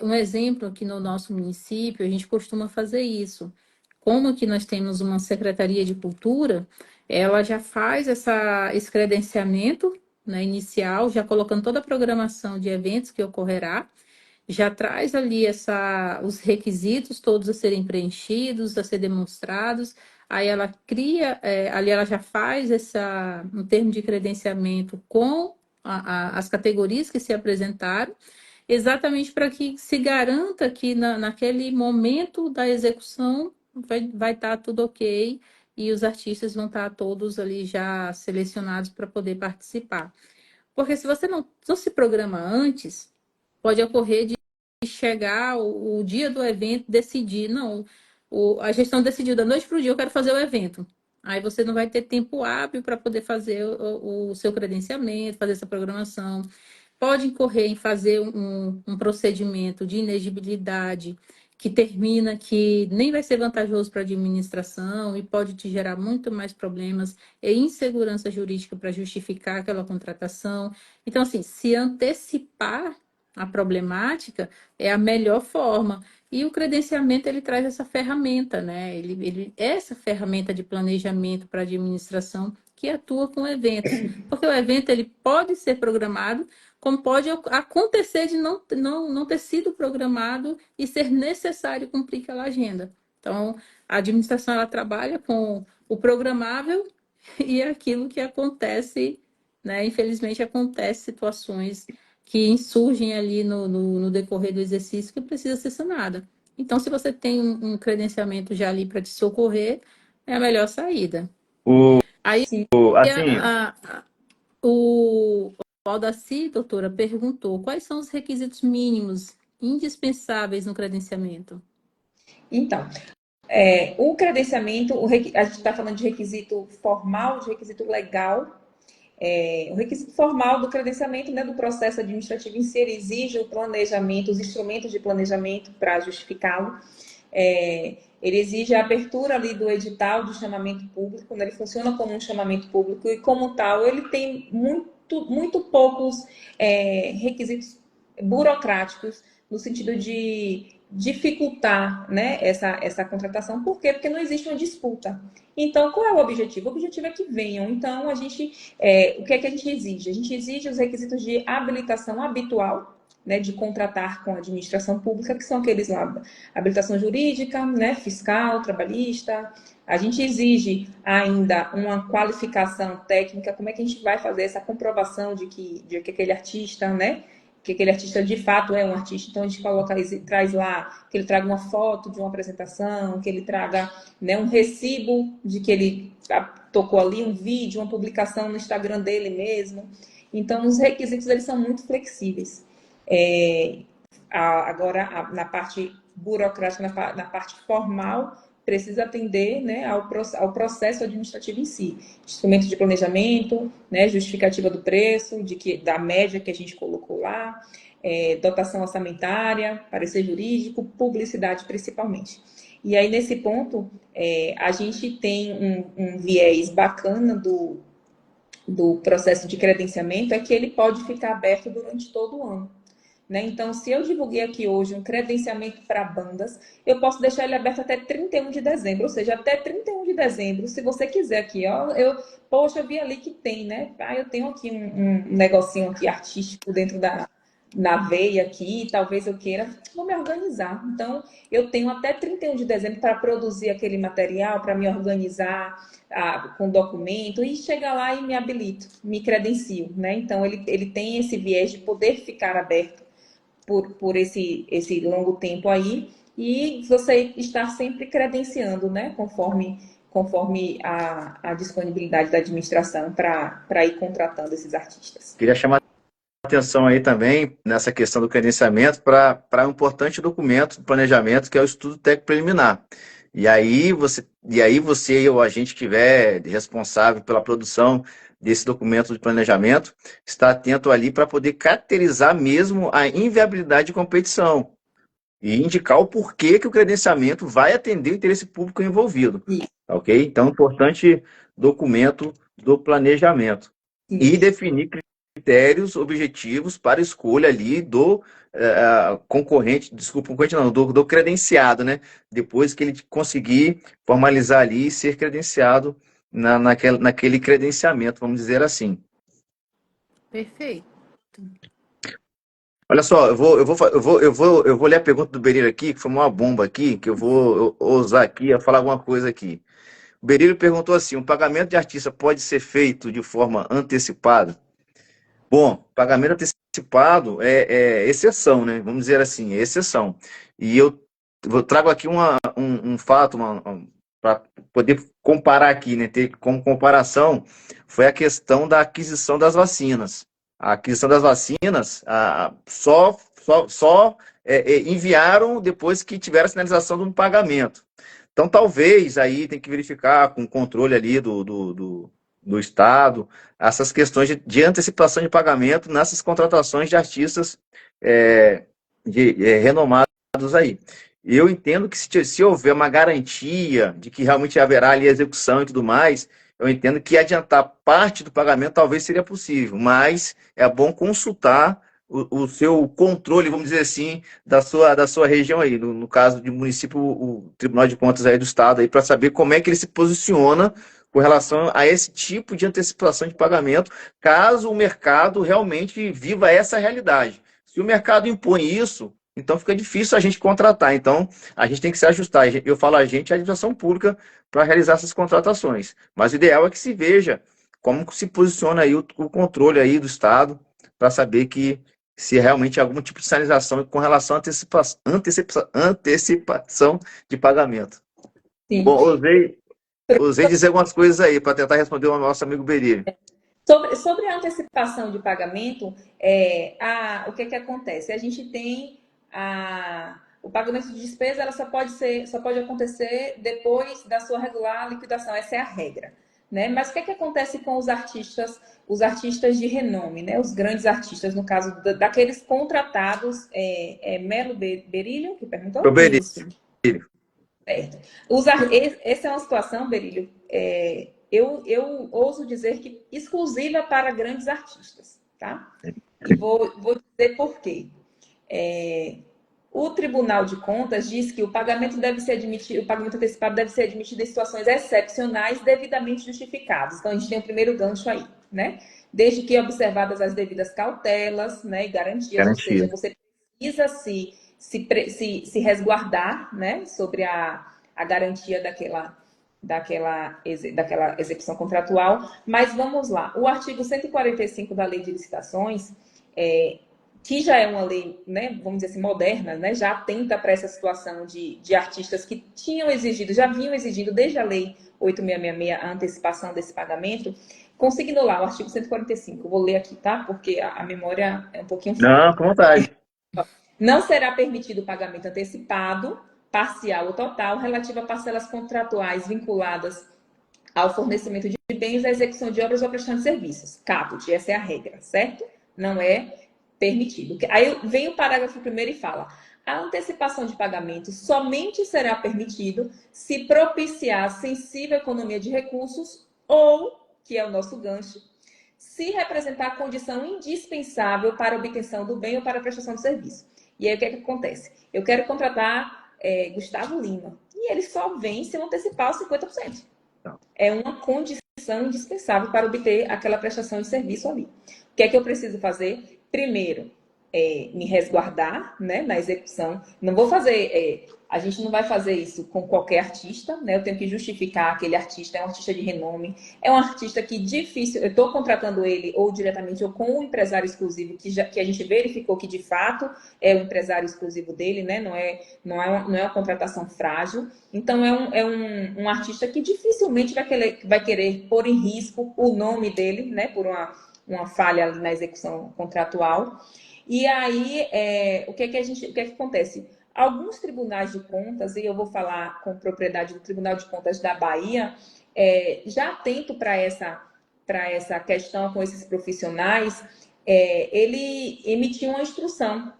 Um exemplo aqui no nosso município, a gente costuma fazer isso. Como aqui nós temos uma Secretaria de Cultura, ela já faz esse credenciamento, né, inicial, já colocando toda a programação de eventos que ocorrerá, já traz ali os requisitos todos a serem preenchidos, a ser demonstrados, aí ela cria, ali ela já faz um termo de credenciamento com as categorias que se apresentaram, exatamente para que se garanta que naquele momento da execução vai estar tudo ok e os artistas vão estar todos ali já selecionados para poder participar. Porque se você não se programa antes, pode ocorrer de chegar o dia do evento, decidir, não, a gestão decidiu da noite para o dia, eu quero fazer o evento. Aí você não vai ter tempo hábil para poder fazer o seu credenciamento, fazer essa programação. Pode incorrer em fazer um procedimento de inegibilidade que termina que nem vai ser vantajoso para a administração e pode te gerar muito mais problemas e insegurança jurídica para justificar aquela contratação. Então, assim, se antecipar a problemática é a melhor forma. E o credenciamento, ele traz essa ferramenta, né? Essa ferramenta de planejamento para a administração que atua com eventos. Porque o evento, ele pode ser programado, como pode acontecer de não ter sido programado e ser necessário cumprir aquela agenda. Então, a administração, ela trabalha com o programável e aquilo que acontece, né? Infelizmente, acontece situações que surgem ali no decorrer do exercício que precisa ser sanada. Então, se você tem um credenciamento já ali para te socorrer, é a melhor saída. O, Aí, assim, o Aldaci, doutora, perguntou quais são os requisitos mínimos indispensáveis no credenciamento. Então, o credenciamento, a gente está falando de requisito formal, de requisito legal. O requisito formal do credenciamento, né, do processo administrativo em si, ele exige o planejamento, os instrumentos de planejamento para justificá-lo. Ele exige a abertura ali do edital de chamamento público, né, ele funciona como um chamamento público e, como tal, ele tem muito poucos requisitos burocráticos no sentido de dificultar, né, essa contratação. Por quê? Porque não existe uma disputa. Então, qual é o objetivo? O objetivo é que venham. Então, o que é que a gente exige? A gente exige os requisitos de habilitação habitual, né, de contratar com a administração pública, que são aqueles lá, habilitação jurídica, né, fiscal, trabalhista. A gente exige ainda uma qualificação técnica, como é que a gente vai fazer essa comprovação de que aquele artista, né, que aquele artista de fato é um artista. Então, a gente traz lá, que ele traga uma foto de uma apresentação, que ele traga, né, um recibo de que ele tocou ali, um vídeo, uma publicação no Instagram dele mesmo. Então, os requisitos, eles são muito flexíveis. Agora, na parte burocrática, na parte formal, precisa atender, né, ao processo administrativo em si. Instrumento de planejamento, né, justificativa do preço, da média que a gente colocou lá, dotação orçamentária, parecer jurídico, publicidade principalmente. E aí, nesse ponto, a gente tem um viés bacana do processo de credenciamento, é que ele pode ficar aberto durante todo o ano. Né? Então, se eu divulguei aqui hoje um credenciamento para bandas, eu posso deixar ele aberto até 31 de dezembro, ou seja, até 31 de dezembro, se você quiser aqui, ó, poxa, eu vi ali que tem, né? Eu tenho aqui um negocinho aqui artístico dentro na veia aqui, talvez eu queira, vou me organizar. Então, eu tenho até 31 de dezembro para produzir aquele material, para me organizar com documento e chegar lá e me habilito, me credencio, né? Então, ele tem esse viés de poder ficar aberto por esse longo tempo aí, e você estar sempre credenciando, né, conforme a disponibilidade da administração para ir contratando esses artistas. Queria chamar a atenção aí também nessa questão do credenciamento para um importante documento do planejamento, que é o estudo técnico preliminar. E aí você e o agente que estiver responsável pela produção desse documento de planejamento, está atento ali para poder caracterizar mesmo a inviabilidade de competição e indicar o porquê que o credenciamento vai atender o interesse público envolvido. Isso. Ok? Então, importante documento do planejamento. Sim. E definir critérios objetivos para escolha ali do do credenciado, né? Depois que ele conseguir formalizar ali e ser credenciado naquele credenciamento, vamos dizer assim. Perfeito. Olha só, eu vou ler a pergunta do Berílio aqui, que foi uma bomba aqui, que eu vou usar aqui a falar alguma coisa aqui. O Berílio perguntou assim: o pagamento de artista pode ser feito de forma antecipada? Bom, pagamento antecipado é exceção, né? Vamos dizer assim, é exceção. E eu trago aqui um fato para poder comparar aqui, né? Ter como comparação, foi a questão da aquisição das vacinas. A aquisição das vacinas só enviaram depois que tiveram a sinalização de um pagamento. Então, talvez aí tem que verificar com o controle ali do Estado, essas questões de antecipação de pagamento nessas contratações de artistas renomados aí. Eu entendo que se houver uma garantia de que realmente haverá ali execução e tudo mais, eu entendo que adiantar parte do pagamento talvez seria possível, mas é bom consultar o seu controle, vamos dizer assim, da sua região aí, no caso de município, o Tribunal de Contas aí do Estado, aí, para saber como é que ele se posiciona com relação a esse tipo de antecipação de pagamento, caso o mercado realmente viva essa realidade. Se o mercado impõe isso, então fica difícil a gente contratar. Então, a gente tem que se ajustar. Eu falo a gente, a administração pública, para realizar essas contratações. Mas o ideal é que se veja como se posiciona aí o controle aí do Estado, para saber que se realmente há algum tipo de sinalização com relação à antecipação de pagamento. Sim. Bom, usei dizer algumas coisas aí para tentar responder ao nosso amigo Berílio. Sobre a antecipação de pagamento, o que acontece? A gente tem o pagamento de despesa, ela só pode acontecer depois da sua regular liquidação. Essa é a regra. Né? Mas o que acontece com os artistas de renome, né? Os grandes artistas, no caso daqueles contratados, Melo Berílio, que perguntou? O Berílio. Isso. Certo. Essa é uma situação, Berílio, eu ouso dizer que exclusiva para grandes artistas, tá? E vou dizer por quê. O Tribunal de Contas diz que o pagamento antecipado deve ser admitido em situações excepcionais devidamente justificadas. Então, a gente tem o primeiro gancho aí, né? Desde que observadas as devidas cautelas, né, e garantias, ou seja, você precisa se resguardar, né, sobre a garantia daquela execução contratual. Mas vamos lá. O artigo 145 da Lei de Licitações, que já é uma lei, né, vamos dizer assim, moderna, né, já atenta para essa situação de artistas que já vinham exigindo desde a Lei 8.666 a antecipação desse pagamento, consignou lá o artigo 145. Vou ler aqui, tá? Porque a memória é um pouquinho fraca. Não, com vontade. Não será permitido o pagamento antecipado, parcial ou total, relativo a parcelas contratuais vinculadas ao fornecimento de bens, à execução de obras ou prestação de serviços. Caput, essa é a regra, certo? Não é permitido. Aí vem o parágrafo 1º e fala: a antecipação de pagamento somente será permitido se propiciar sensível economia de recursos ou, que é o nosso gancho, se representar condição indispensável para a obtenção do bem ou para a prestação de serviço. E aí o que é que acontece? Eu quero contratar Gustavo Lima e ele só vem se eu antecipar os 50%. É uma condição indispensável para obter aquela prestação de serviço ali. O que é que eu preciso fazer? Primeiro, me resguardar, né, na execução. Não vou fazer... a gente não vai fazer isso com qualquer artista, né? Eu tenho que justificar aquele artista, é um artista de renome, é um artista que difícil... Eu estou contratando ele ou diretamente ou com o empresário exclusivo, que a gente verificou que de fato é o empresário exclusivo dele, né? Não é uma contratação frágil. Então, é um artista que dificilmente vai querer pôr em risco o nome dele, né? Por uma falha na execução contratual. E aí, o que é que acontece? Alguns tribunais de contas, e eu vou falar com propriedade do Tribunal de Contas da Bahia, já atento para essa questão com esses profissionais, ele emitiu uma instrução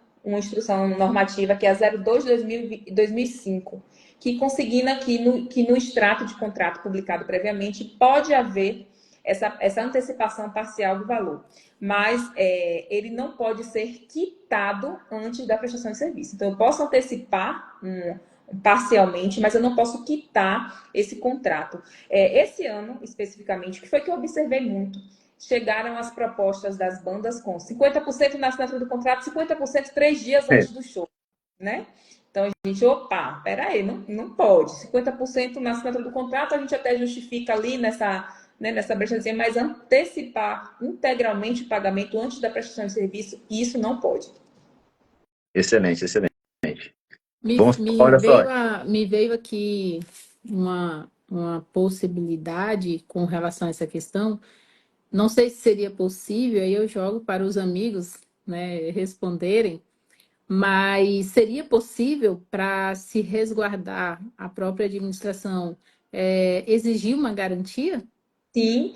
normativa, que é a 02/2005, que consigna que no extrato de contrato publicado previamente pode haver essa antecipação parcial do valor, mas ele não pode ser quitado antes da prestação de serviço. Então, eu posso antecipar parcialmente, mas eu não posso quitar esse contrato. Esse ano, especificamente, que foi que eu observei muito, chegaram as propostas das bandas com 50% na assinatura do contrato, 50% 3 dias antes do show, né? Então, a gente, peraí, não pode. 50% na assinatura do contrato, a gente até justifica ali nessa brecha, mas antecipar integralmente o pagamento antes da prestação de serviço, isso não pode. Excelente, excelente. Me veio aqui uma possibilidade com relação a essa questão. Não sei se seria possível, aí eu jogo para os amigos, né, responderem, mas seria possível, para se resguardar a própria administração, exigir uma garantia? Sim,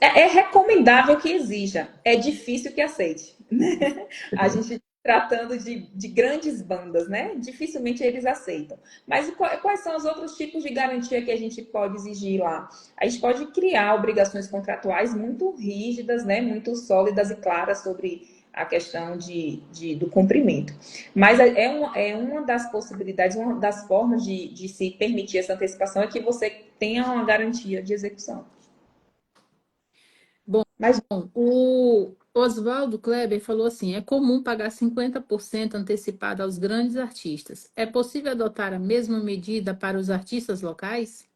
é recomendável que exija, é difícil que aceite. Né? A gente tratando de grandes bandas, né? Dificilmente eles aceitam. Mas quais são os outros tipos de garantia que a gente pode exigir lá? A gente pode criar obrigações contratuais muito rígidas, né? Muito sólidas e claras sobre a questão do cumprimento. Mas é uma das possibilidades, uma das formas de se permitir essa antecipação é que você tenha uma garantia de execução. Bom, o Oswaldo Kleber falou assim: é comum pagar 50% antecipado aos grandes artistas. É possível adotar a mesma medida para os artistas locais?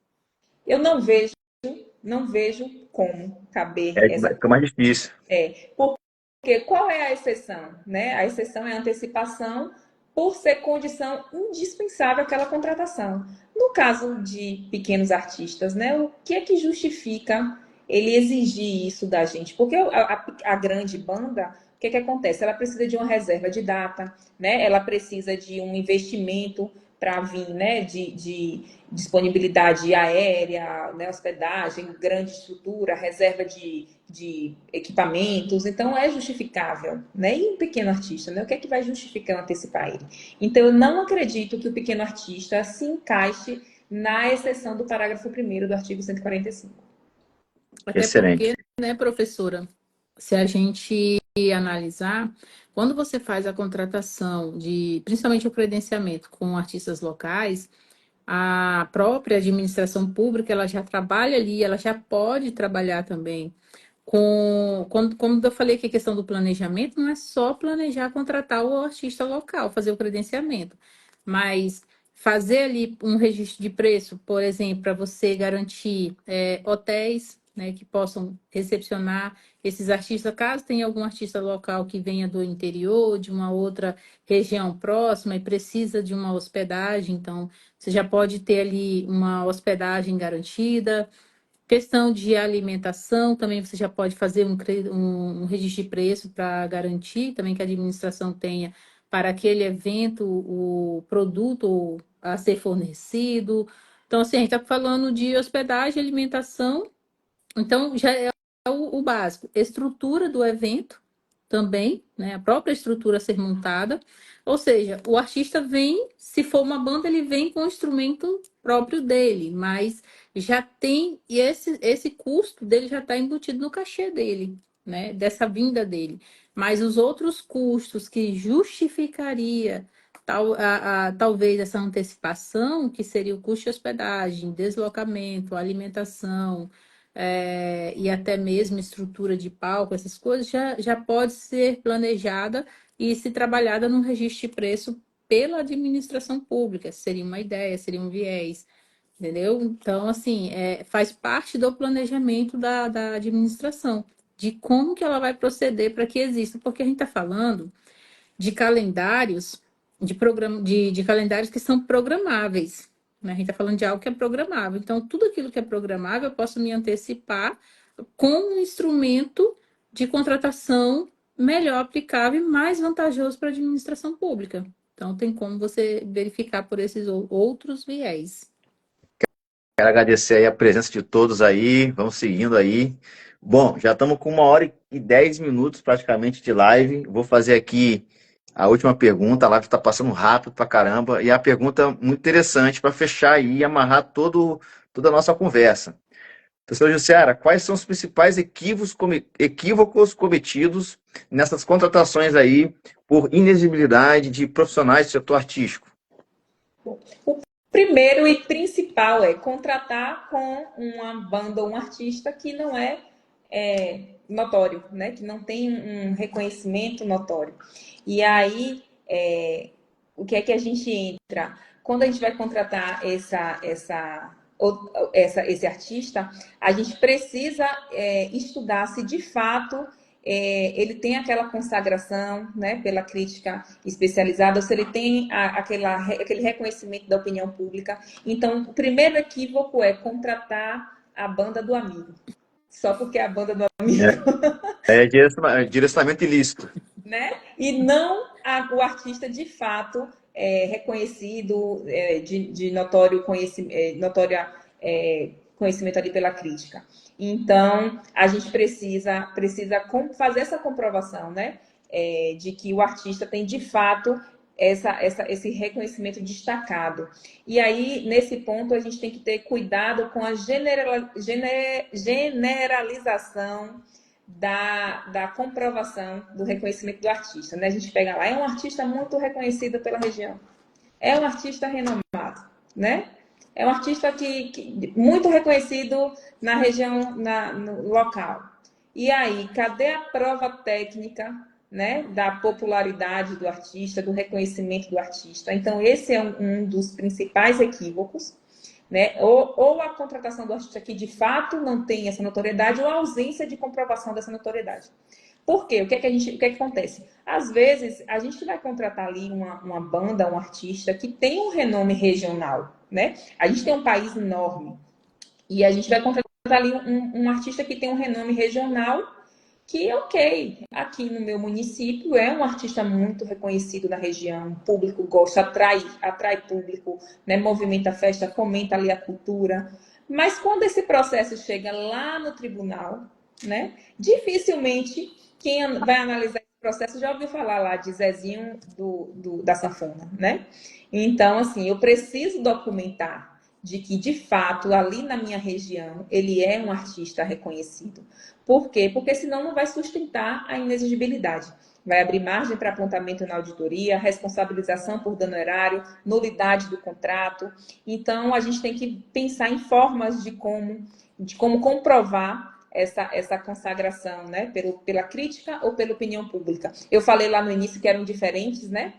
Eu não vejo como caber Fica mais difícil. Porque qual é a exceção? Né? A exceção é a antecipação por ser condição indispensável àquela contratação. No caso de pequenos artistas, né, o que é que justifica ele exigir isso da gente? Porque a grande banda, o que é que acontece? Ela precisa de uma reserva de data, né? Ela precisa de um investimento para vir, né, de disponibilidade aérea, né, hospedagem, grande estrutura, reserva de equipamentos. Então, é justificável, né? E um pequeno artista, né? O que é que vai justificar antecipar ele? Então, eu não acredito que o pequeno artista se encaixe na exceção do parágrafo 1º do artigo 145. Até Excelente. porque, né, professora, se a gente analisar, quando você faz a contratação de, principalmente o credenciamento com artistas locais, a própria administração pública, ela já trabalha ali, ela já pode trabalhar também como eu falei que a questão do planejamento não é só planejar contratar o artista local, fazer o credenciamento, mas fazer ali um registro de preço, por exemplo, para você garantir hotéis, né, que possam recepcionar esses artistas, caso tenha algum artista local que venha do interior, de uma outra região próxima e precisa de uma hospedagem, então você já pode ter ali uma hospedagem garantida. Questão de alimentação, também você já pode fazer um registro de preço para garantir também que a administração tenha para aquele evento o produto a ser fornecido. Então, assim, a gente está falando de hospedagem, alimentação, então já é o básico. Estrutura do evento também, né? A própria estrutura a ser montada. Ou seja, o artista vem, se for uma banda, ele vem com o instrumento próprio dele, mas já tem, e esse custo dele já está embutido no cachê dele, né? Dessa vinda dele. Mas os outros custos que justificaria talvez essa antecipação, que seria o custo de hospedagem, deslocamento, alimentação, e até mesmo estrutura de palco, essas coisas, já pode ser planejada e se trabalhada num registro de preço pela administração pública. Seria uma ideia, seria um viés, entendeu? Então, assim, faz parte do planejamento da administração, de como que ela vai proceder para que exista, porque a gente está falando de calendários, de calendários que são programáveis, né? A gente está falando de algo que é programável. Então, tudo aquilo que é programável, eu posso me antecipar com um instrumento de contratação melhor aplicável e mais vantajoso para a administração pública. Então, tem como você verificar por esses outros viés. Quero agradecer aí a presença de todos aí. Vamos seguindo aí. Bom, já estamos com 1h10 praticamente de live. Vou fazer aqui a última pergunta. A live está passando rápido pra caramba. E a pergunta muito interessante para fechar aí e amarrar toda a nossa conversa. Professora Jussiara, quais são os principais equívocos cometidos nessas contratações aí por inexigibilidade de profissionais do setor artístico? O primeiro e principal é contratar com uma banda ou um artista que não é notório, né? Que não tem um reconhecimento notório. E aí, o que é que a gente entra? Quando a gente vai contratar esse artista, a gente precisa estudar se de fato ele tem aquela consagração, né, pela crítica especializada, ou se ele tem aquele reconhecimento da opinião pública. Então, o primeiro equívoco é contratar a banda do amigo, só porque é a banda do amigo. É direcionamento ilícito. Né? E não o artista de fato reconhecido, de notório conhecimento ali pela crítica. Então, a gente precisa fazer essa comprovação, né? De que o artista tem de fato esse reconhecimento destacado. E aí, nesse ponto, a gente tem que ter cuidado com a generalização da comprovação do reconhecimento do artista, né? A gente pega lá, é um artista muito reconhecido pela região, é um artista renomado, né? É um artista que muito reconhecido na região, no local. E aí, cadê a prova técnica, né, da popularidade do artista, do reconhecimento do artista? Então, esse é um dos principais equívocos, né? Ou a contratação do artista que de fato não tem essa notoriedade, ou a ausência de comprovação dessa notoriedade. Por quê? O que é que acontece? Às vezes, a gente vai contratar ali uma banda, um artista que tem um renome regional, né? A gente tem um país enorme e a gente vai contratar ali um artista que tem um renome regional que, ok, aqui no meu município é um artista muito reconhecido na região, o público gosta, atrai público, né? Movimenta a festa, fomenta ali a cultura. Mas quando esse processo chega lá no tribunal, né? Dificilmente quem vai analisar esse processo já ouviu falar lá de Zezinho da sanfona, né? Então, assim, eu preciso documentar de que, de fato, ali na minha região, ele é um artista reconhecido. Por quê? Porque senão não vai sustentar a inexigibilidade. Vai abrir margem para apontamento na auditoria, responsabilização por dano erário, nulidade do contrato. Então, a gente tem que pensar em formas de como comprovar essa consagração, né? Pela crítica ou pela opinião pública. Eu falei lá no início que eram diferentes, né?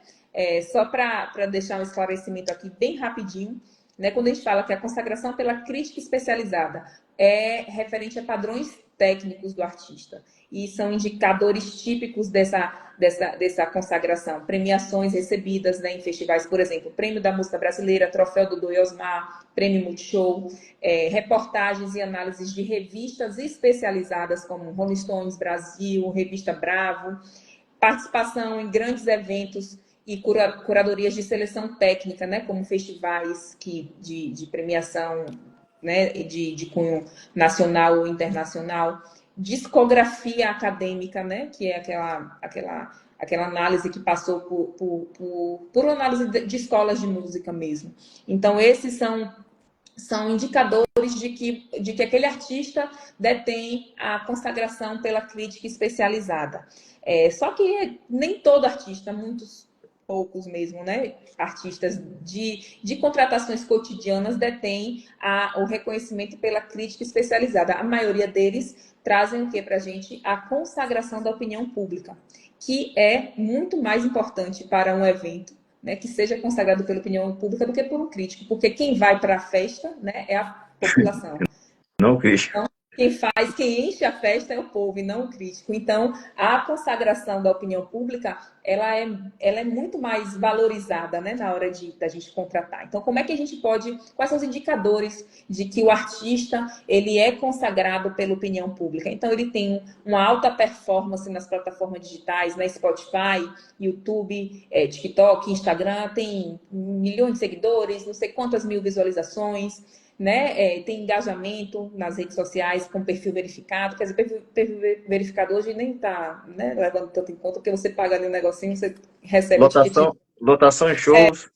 Só para deixar um esclarecimento aqui bem rapidinho, né? Quando a gente fala que a consagração pela crítica especializada é referente a padrões técnicos do artista e são indicadores típicos dessa consagração. Premiações recebidas, né, em festivais, por exemplo, Prêmio da Música Brasileira, Troféu Dodô e Osmar, Prêmio Multishow, reportagens e análises de revistas especializadas como Rolling Stones Brasil, Revista Bravo, participação em grandes eventos e curadorias de seleção técnica, né, como festivais de premiação, né, de cunho nacional ou internacional, discografia acadêmica, né, que é aquela análise que passou por análise de escolas de música mesmo. Então, esses são indicadores de que aquele artista detém a consagração pela crítica especializada. Só que nem todo artista, muitos poucos mesmo, né? Artistas de contratações cotidianas detêm o reconhecimento pela crítica especializada. A maioria deles trazem o que para a gente? A consagração da opinião pública, que é muito mais importante para um evento, né, que seja consagrado pela opinião pública do que por um crítico, porque quem vai para a festa, né, é a população. Não, crítico. Então, quem enche a festa é o povo e não o crítico. Então, a consagração da opinião pública, ela é muito mais valorizada, né, na hora da gente contratar. Então, como é que a gente pode, quais são os indicadores de que o artista, ele é consagrado pela opinião pública? Então, ele tem uma alta performance nas plataformas digitais, na Spotify, YouTube, TikTok, Instagram, tem milhões de seguidores, não sei quantas mil visualizações, né? Tem engajamento nas redes sociais com perfil verificado, quer dizer, perfil verificado hoje nem está, né, levando tanto em conta, porque você paga ali um negocinho, você recebe lotação em shows.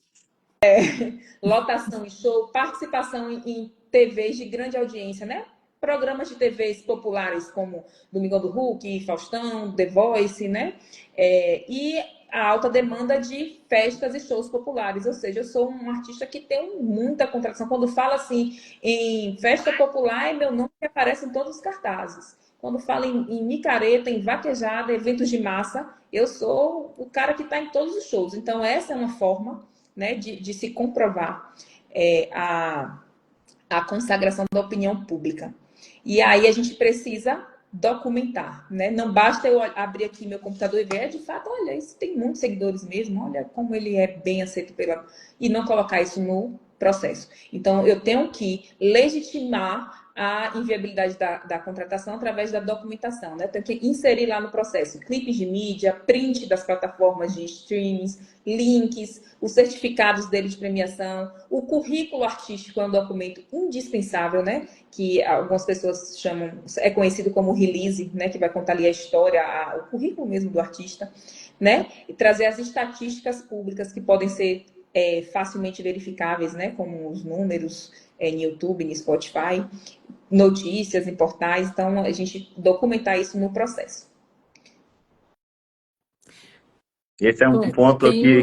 Lotação em show, participação em TVs de grande audiência, né? Programas de TVs populares como Domingão do Hulk, Faustão, The Voice, né? E a alta demanda de festas e shows populares, ou seja, eu sou um artista que tem muita contratação. Quando fala assim em festa popular, é meu nome que aparece em todos os cartazes. Quando fala em micareta, em vaquejada, eventos de massa, eu sou o cara que está em todos os shows. Então, essa é uma forma, né, de se comprovar a consagração da opinião pública. E aí a gente precisa documentar, né? Não basta eu abrir aqui meu computador e ver, de fato, olha, isso tem muitos seguidores mesmo, olha como ele é bem aceito e não colocar isso no processo. Então, eu tenho que legitimar a inviabilidade da contratação através da documentação, né? Eu tenho que inserir lá no processo clipes de mídia, print das plataformas de streamings, links, os certificados dele de premiação, o currículo artístico é um documento indispensável, né? Que algumas pessoas chamam, é conhecido como release, né? Que vai contar ali a história, o currículo mesmo do artista, né? E trazer as estatísticas públicas que podem ser facilmente verificáveis, né? Como os números no YouTube, no Spotify, notícias em portais. Então, a gente documentar isso no processo. Esse é um ponto aqui.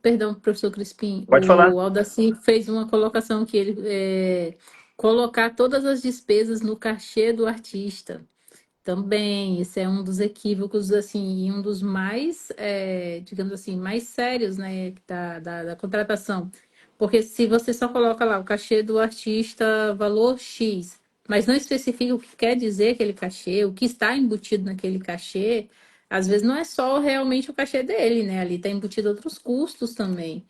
Perdão, professor Crispim, Pode falar. o Aldaci fez uma colocação que ele colocar todas as despesas no cachê do artista. Também, esse é um dos equívocos, assim, e um dos mais, digamos assim, mais sérios, né, da contratação. Porque se você só coloca lá o cachê do artista, valor X, mas não especifica o que quer dizer aquele cachê, o que está embutido naquele cachê, às vezes não é só realmente o cachê dele, né? Ali está embutido outros custos também.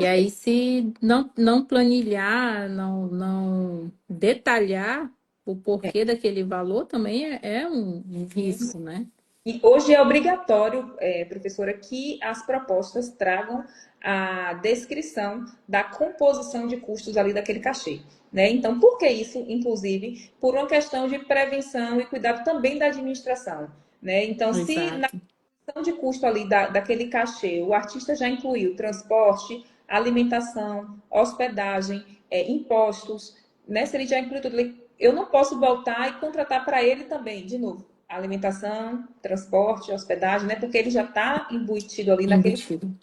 E aí, se não planilhar, não detalhar o porquê daquele valor, também é um risco, né? E hoje é obrigatório, professora, que as propostas tragam a descrição da composição de custos ali daquele cachê, né? Então, por que isso? Inclusive, por uma questão de prevenção e cuidado também da administração, né? Então, se na Exato. questão de custo ali daquele cachê, o artista já incluiu transporte, alimentação, hospedagem, impostos, né? Se ele já inclui tudo, eu não posso voltar e contratar para ele também, de novo, alimentação, transporte, hospedagem, né? Porque ele já está embutido ali naquele. Embutido.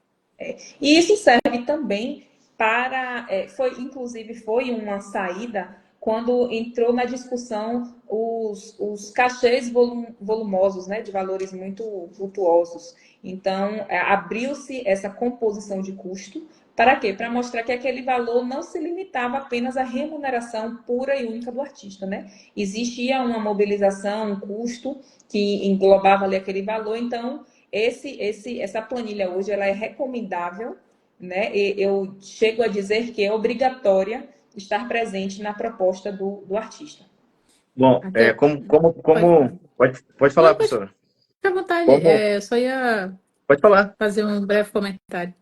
E isso serve também para, inclusive foi uma saída quando entrou na discussão os cachês volumosos, né, de valores muito vultuosos. Então, abriu-se essa composição de custo. Para quê? Para mostrar que aquele valor não se limitava apenas à remuneração pura e única do artista, né? Existia uma mobilização, um custo que englobava ali aquele valor. Então, essa planilha hoje ela é recomendável, né? Eu chego a dizer que é obrigatória estar presente na proposta do artista. Bom, Até... Pode falar, Não, professora. fica à vontade. Como... Eu só ia Pode falar. fazer um breve comentário.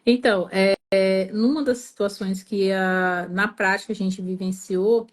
Então, numa das situações que na prática a gente vivenciou,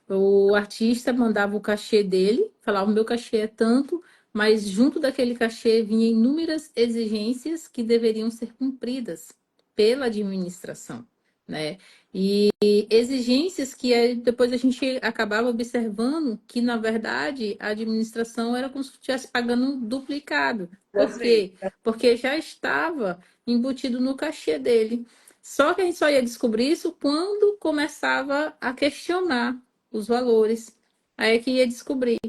o artista mandava o cachê dele, falava: o meu cachê é tanto, mas junto daquele cachê vinha inúmeras exigências que deveriam ser cumpridas pela administração, né? E exigências que depois a gente acabava observando que, na verdade, a administração era como se estivesse pagando um duplicado. Por quê? Porque já estava embutido no cachê dele. Só que a gente só ia descobrir isso quando começava a questionar os valores. Aí é que ia descobrir.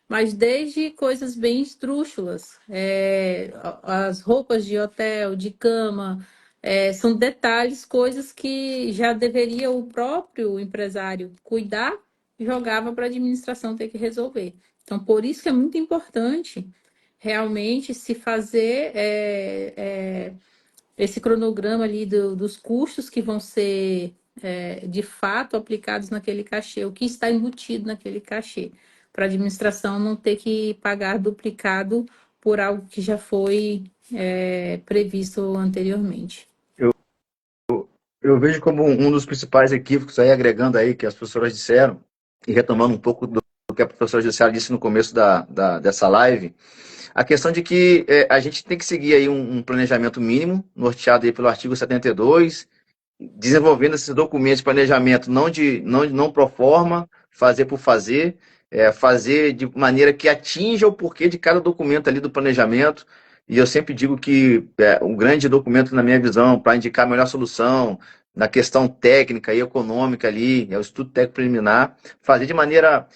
Mas desde coisas bem esdrúxulas, as roupas de hotel, de cama, são detalhes, coisas que já deveria o próprio empresário cuidar e jogava para a administração ter que resolver. Então, por isso que é muito importante realmente se fazer esse cronograma ali dos custos que vão ser de fato aplicados naquele cachê, o que está embutido naquele cachê, para a administração não ter que pagar duplicado por algo que já foi previsto anteriormente. Eu vejo como um dos principais equívocos aí, agregando aí que as professoras disseram, e retomando um pouco do que a professora Jussiara disse no começo dessa live, a questão de que a gente tem que seguir aí um planejamento mínimo, norteado aí pelo artigo 72, desenvolvendo esses documentos de planejamento não pro forma, fazer por fazer, fazer de maneira que atinja o porquê de cada documento ali do planejamento. E eu sempre digo que um grande documento, na minha visão, para indicar a melhor solução, na questão técnica e econômica ali, é o estudo técnico preliminar, fazer de maneira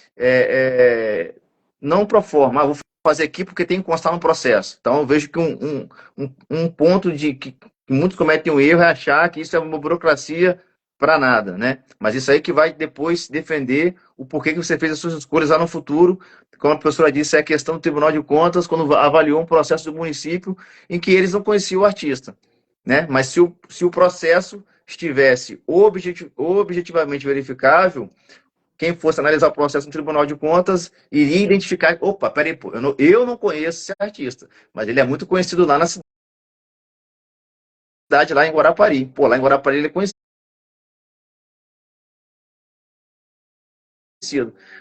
não pro forma, vou fazer aqui porque tem que constar no processo. Então eu vejo que um ponto que muitos cometem um erro é achar que isso é uma burocracia para nada, né? Mas isso aí que vai depois defender o porquê que você fez as suas escolhas lá no futuro. Como a professora disse, é a questão do Tribunal de Contas, quando avaliou um processo do município em que eles não conheciam o artista, né? Mas se o processo estivesse objetivamente verificável, quem fosse analisar o processo no Tribunal de Contas iria identificar, opa, peraí, pô, eu não conheço esse artista, mas ele é muito conhecido lá na cidade, lá em Guarapari. Pô, lá em Guarapari ele é conhecido.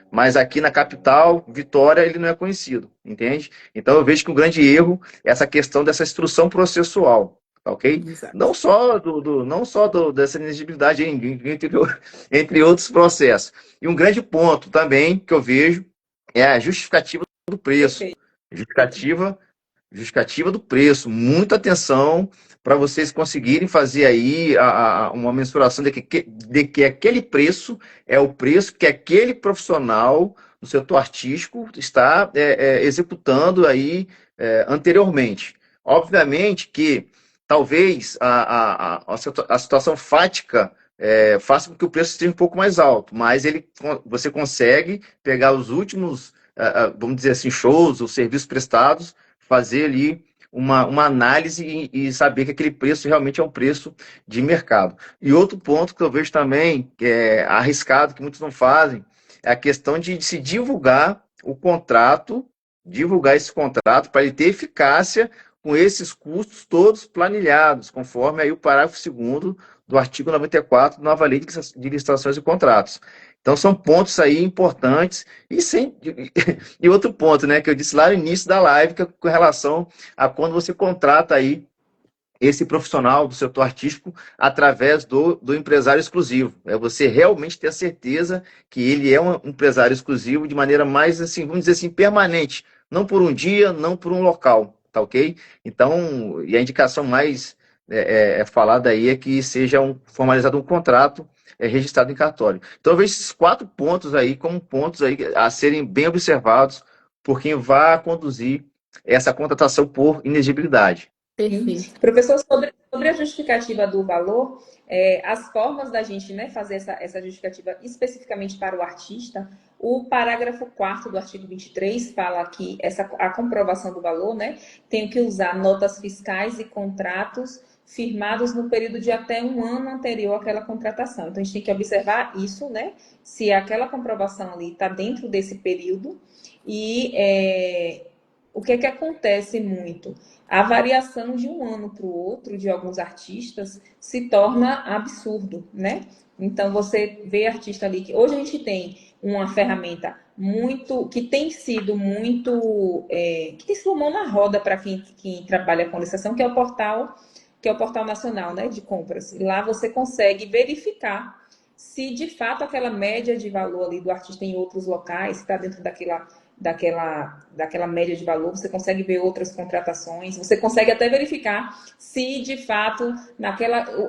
Mas aqui na capital, Vitória, ele não é conhecido, entende? Então eu vejo que o grande erro é essa questão dessa instrução processual, tá ok? Exato. Não só dessa inexigibilidade entre outros processos. E um grande ponto também que eu vejo é a justificativa do preço. Justificativa do preço. Muita atenção para vocês conseguirem fazer aí uma mensuração de que aquele preço é o preço que aquele profissional do setor artístico está executando aí anteriormente. Obviamente que talvez a situação fática faça com que o preço esteja um pouco mais alto, mas você consegue pegar os últimos, vamos dizer assim, shows ou serviços prestados, fazer ali uma análise e saber que aquele preço realmente é um preço de mercado. E outro ponto que eu vejo também, que é arriscado, que muitos não fazem, é a questão de se divulgar o contrato, divulgar esse contrato para ele ter eficácia com esses custos todos planilhados, conforme aí o parágrafo 2º do artigo 94 da nova lei de licitações e contratos. Então, são pontos aí importantes. E outro ponto, né, que eu disse lá no início da live, que é com relação a quando você contrata aí esse profissional do setor artístico através do empresário exclusivo. É você realmente ter a certeza que ele é um empresário exclusivo de maneira mais, assim, vamos dizer assim, permanente. Não por um dia, não por um local, tá ok? Então, e a indicação mais falada aí é que seja formalizado um contrato registrado em cartório. Então, eu vejo esses 4 pontos aí como pontos aí a serem bem observados por quem vai conduzir essa contratação por inexigibilidade. Perfeito. Professor, sobre a justificativa do valor, as formas da gente, né, fazer essa justificativa especificamente para o artista, o parágrafo 4º do artigo 23 fala que a comprovação do valor, né, tem que usar notas fiscais e contratos firmados no período de até 1 ano anterior àquela contratação. Então, a gente tem que observar isso, né, se aquela comprovação ali está dentro desse período e o que é que acontece muito? A variação de um ano para o outro de alguns artistas se torna absurdo, né? Então, você vê artista ali que hoje a gente tem uma ferramenta que tem sido mão na roda para quem trabalha com licitação, que é o Portal Nacional, né, de Compras. E lá você consegue verificar se de fato aquela média de valor ali do artista em outros locais está dentro daquela média de valor, você consegue ver outras contratações, você consegue até verificar se de fato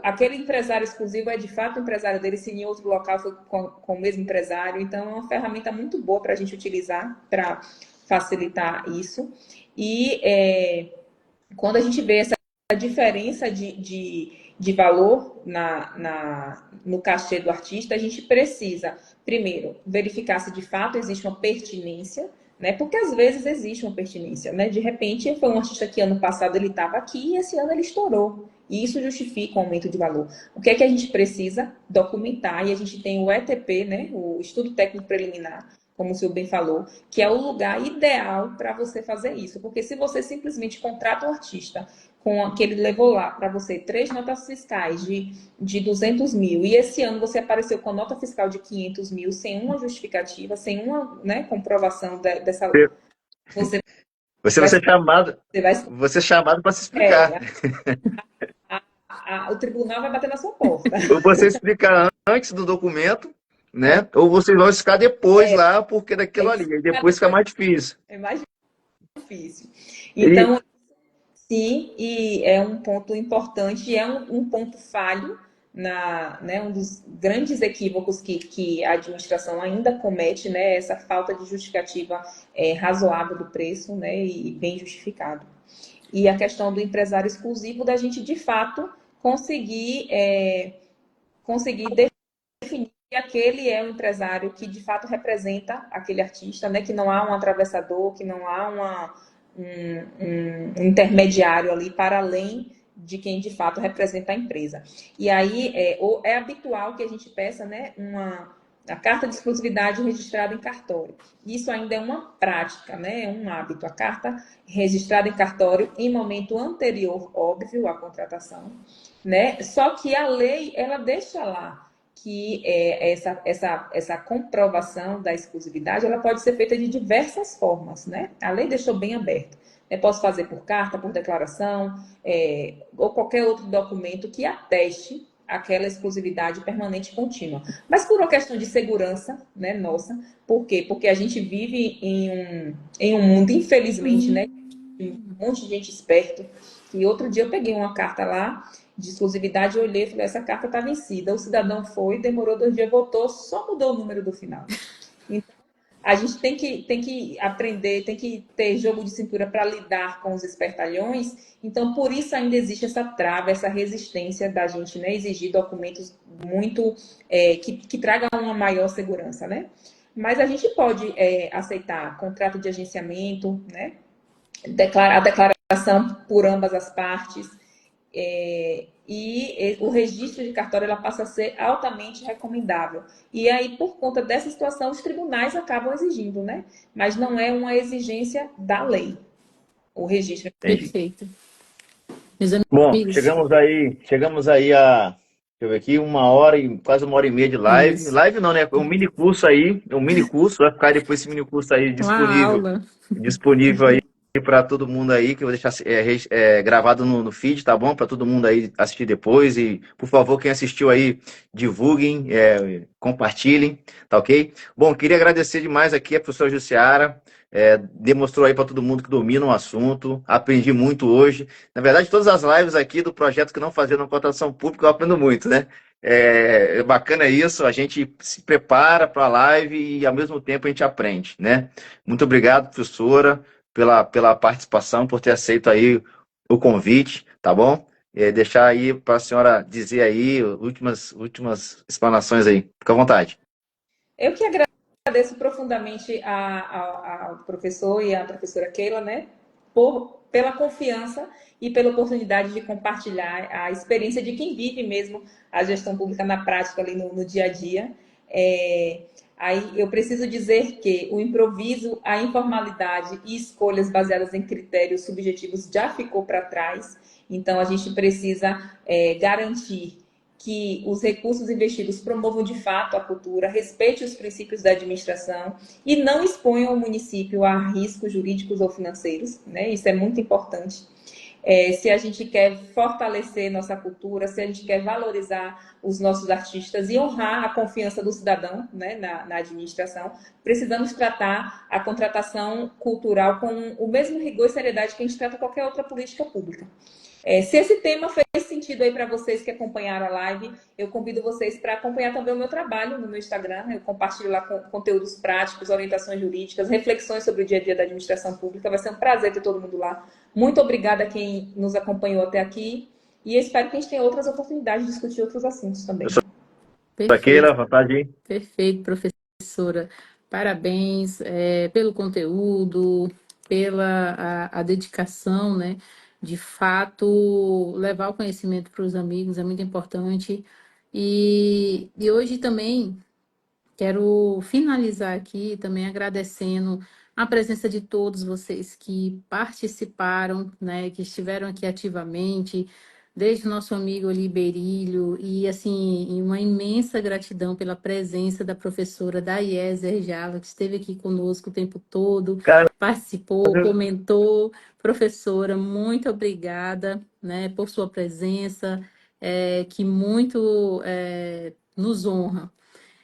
aquele empresário exclusivo é de fato o empresário dele, se em outro local foi com o mesmo empresário. Então é uma ferramenta muito boa para a gente utilizar para facilitar isso. E quando a gente vê essa diferença de valor no cachê do artista, a gente precisa, primeiro, verificar se de fato existe uma pertinência, né? Porque às vezes existe uma pertinência, né? De repente, foi um artista que ano passado ele estava aqui e esse ano ele estourou. E isso justifica o aumento de valor. O que é que a gente precisa documentar? E a gente tem o ETP, né? O Estudo Técnico Preliminar, como o senhor bem falou, que é o lugar ideal para você fazer isso. Porque se você simplesmente contrata um artista que ele levou lá para você 3 notas fiscais de 200 mil, e esse ano você apareceu com a nota fiscal de 500 mil, sem uma justificativa, sem uma, né, comprovação dessa... Você vai ser chamado para se explicar. O tribunal vai bater na sua porta. Ou você explica antes do documento, né? Ou vocês vão ficar depois lá, porque daquilo ali. E depois fica mais difícil. É mais difícil. Então... Sim, e é um ponto importante, é um ponto falho, né, um dos grandes equívocos que a administração ainda comete, né, essa falta de justificativa razoável do preço, né, e bem justificado. E a questão do empresário exclusivo, da gente, de fato, conseguir definir que aquele é um empresário que, de fato, representa aquele artista, né, que não há um atravessador, que não há um intermediário ali para além de quem de fato representa a empresa. E aí é habitual que a gente peça, né, a carta de exclusividade registrada em cartório. Isso ainda é uma prática, né, é um hábito. A carta registrada em cartório em momento anterior, óbvio, à contratação, né? Só que a lei, ela deixa lá que essa comprovação da exclusividade, ela pode ser feita de diversas formas, né? A lei deixou bem aberto. Eu posso fazer por carta, por declaração, ou qualquer outro documento que ateste aquela exclusividade permanente e contínua. Mas por uma questão de segurança, né, nossa, por quê? Porque a gente vive em um mundo, infelizmente, né, um monte de gente esperto, e outro dia eu peguei uma carta lá de exclusividade, eu olhei e falei, essa carta está vencida. O cidadão foi, demorou 2 dias, voltou, só mudou o número do final. Então, a gente tem que aprender, tem que ter jogo de cintura para lidar com os espertalhões. Então, por isso ainda existe essa trava, essa resistência da gente, né, exigir documentos muito que tragam uma maior segurança, né? Mas a gente pode aceitar contrato de agenciamento, né? A declaração por ambas as partes. E o registro de cartório ela passa a ser altamente recomendável. E aí, por conta dessa situação, os tribunais acabam exigindo, né? Mas não é uma exigência da lei, o registro. Perfeito. Bom, chegamos aí a, deixa eu ver aqui, quase 1h30 de live. Isso. Live não, né? É um mini curso aí, vai ficar depois esse mini curso aí disponível aí para todo mundo aí, que eu vou deixar gravado no feed, tá bom? Para todo mundo aí assistir depois. E, por favor, quem assistiu aí, divulguem, compartilhem, tá ok? Bom, queria agradecer demais aqui a professora Jussiara. Demonstrou aí para todo mundo que domina o assunto. Aprendi muito hoje. Na verdade, todas as lives aqui do projeto que não fazia na contratação pública, eu aprendo muito, né? Bacana isso, a gente se prepara para a live e, ao mesmo tempo, a gente aprende, né? Muito obrigado, professora, pela participação, por ter aceito aí o convite, tá bom? Deixar aí para a senhora dizer aí últimas explanações aí. Fica à vontade. Eu que agradeço profundamente ao professor e à professora Keila, né, pela confiança e pela oportunidade de compartilhar a experiência de quem vive mesmo a gestão pública na prática, ali no dia a dia. Aí eu preciso dizer que o improviso, a informalidade e escolhas baseadas em critérios subjetivos já ficou para trás. Então, a gente precisa garantir que os recursos investidos promovam de fato a cultura, respeite os princípios da administração e não exponham o município a riscos jurídicos ou financeiros, né? Isso é muito importante. Se a gente quer fortalecer nossa cultura, se a gente quer valorizar os nossos artistas e honrar a confiança do cidadão, né, na administração, precisamos tratar a contratação cultural com o mesmo rigor e seriedade que a gente trata qualquer outra política pública. Se esse tema fez sentido aí para vocês que acompanharam a live, eu convido vocês para acompanhar também o meu trabalho no meu Instagram. Eu compartilho lá conteúdos práticos, orientações jurídicas, reflexões sobre o dia a dia da administração pública. Vai ser um prazer ter todo mundo lá. Muito obrigada a quem nos acompanhou até aqui e eu espero que a gente tenha outras oportunidades de discutir outros assuntos também. Keila, vontade aí. Perfeito, professora. Parabéns pelo conteúdo, pela a dedicação, né? De fato, levar o conhecimento para os amigos é muito importante. E hoje também quero finalizar aqui também agradecendo a presença de todos vocês que participaram, né, que estiveram aqui ativamente, desde o nosso amigo Liberílio, e assim, uma imensa gratidão pela presença da professora Daieser Jala, que esteve aqui conosco o tempo todo, participou, comentou. Professora, muito obrigada, né, por sua presença, que muito nos honra.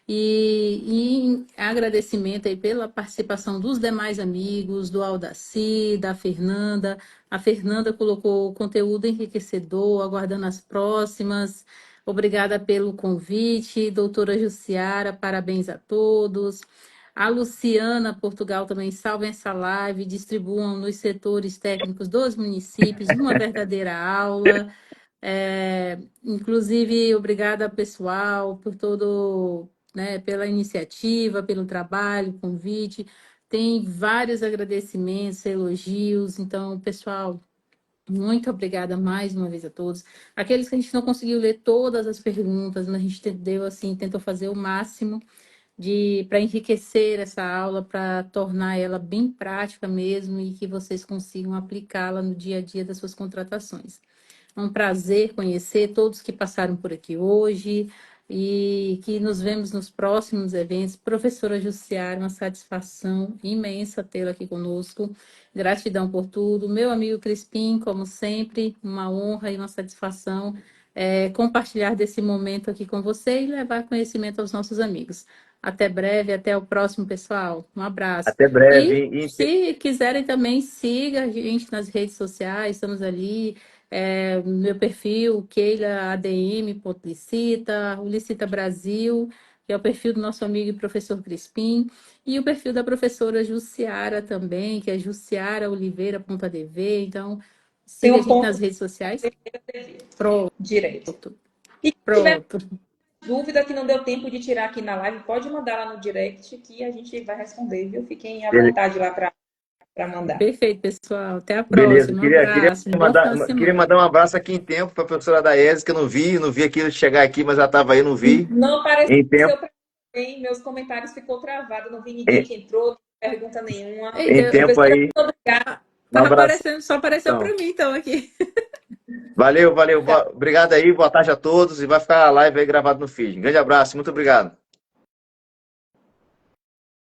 E agradecimento aí pela participação dos demais amigos, do Aldaci, da Fernanda. A Fernanda colocou conteúdo enriquecedor, aguardando as próximas. Obrigada pelo convite. Doutora Jussiara, parabéns a todos. A Luciana Portugal também, salvem essa live, distribuam nos setores técnicos dos municípios uma verdadeira aula. Inclusive, obrigada pessoal por todo, né, pela iniciativa, pelo trabalho, convite. Tem vários agradecimentos, elogios. Então, pessoal, muito obrigada mais uma vez a todos. Aqueles que a gente não conseguiu ler todas as perguntas, mas a gente tentou fazer o máximo para enriquecer essa aula, para tornar ela bem prática mesmo e que vocês consigam aplicá-la no dia a dia das suas contratações. É um prazer conhecer todos que passaram por aqui hoje e que nos vemos nos próximos eventos. Professora Jussiara, uma satisfação imensa tê-la aqui conosco. Gratidão por tudo. Meu amigo Crispim, como sempre, uma honra e uma satisfação compartilhar desse momento aqui com você e levar conhecimento aos nossos amigos. Até breve, até o próximo, pessoal. Um abraço. Até breve. E se quiserem também, siga a gente nas redes sociais, estamos ali. Meu perfil, Keila ADM, Licita, o Licita Brasil, que é o perfil do nosso amigo e professor Crispim, e o perfil da professora Jussiara também, que é jussiaraoliveira.dv. Então, siga a gente nas redes sociais. Pronto. Direto. E se tiver dúvida que não deu tempo de tirar aqui na live, pode mandar lá no direct que a gente vai responder, viu? Fiquem à vontade lá para mandar. Perfeito, pessoal. Até a próxima. Beleza. Queria mandar um abraço aqui em tempo para a professora Daese, que eu não vi aqui chegar aqui, mas ela estava aí, não vi. Não apareceu para mim, meus comentários ficou travado, não vi ninguém que entrou, não pergunta nenhuma. Em tempo aí. Só apareceu para mim, então, aqui. Valeu. Obrigado aí, boa tarde a todos e vai ficar a live aí gravada no feed. Grande abraço, muito obrigado.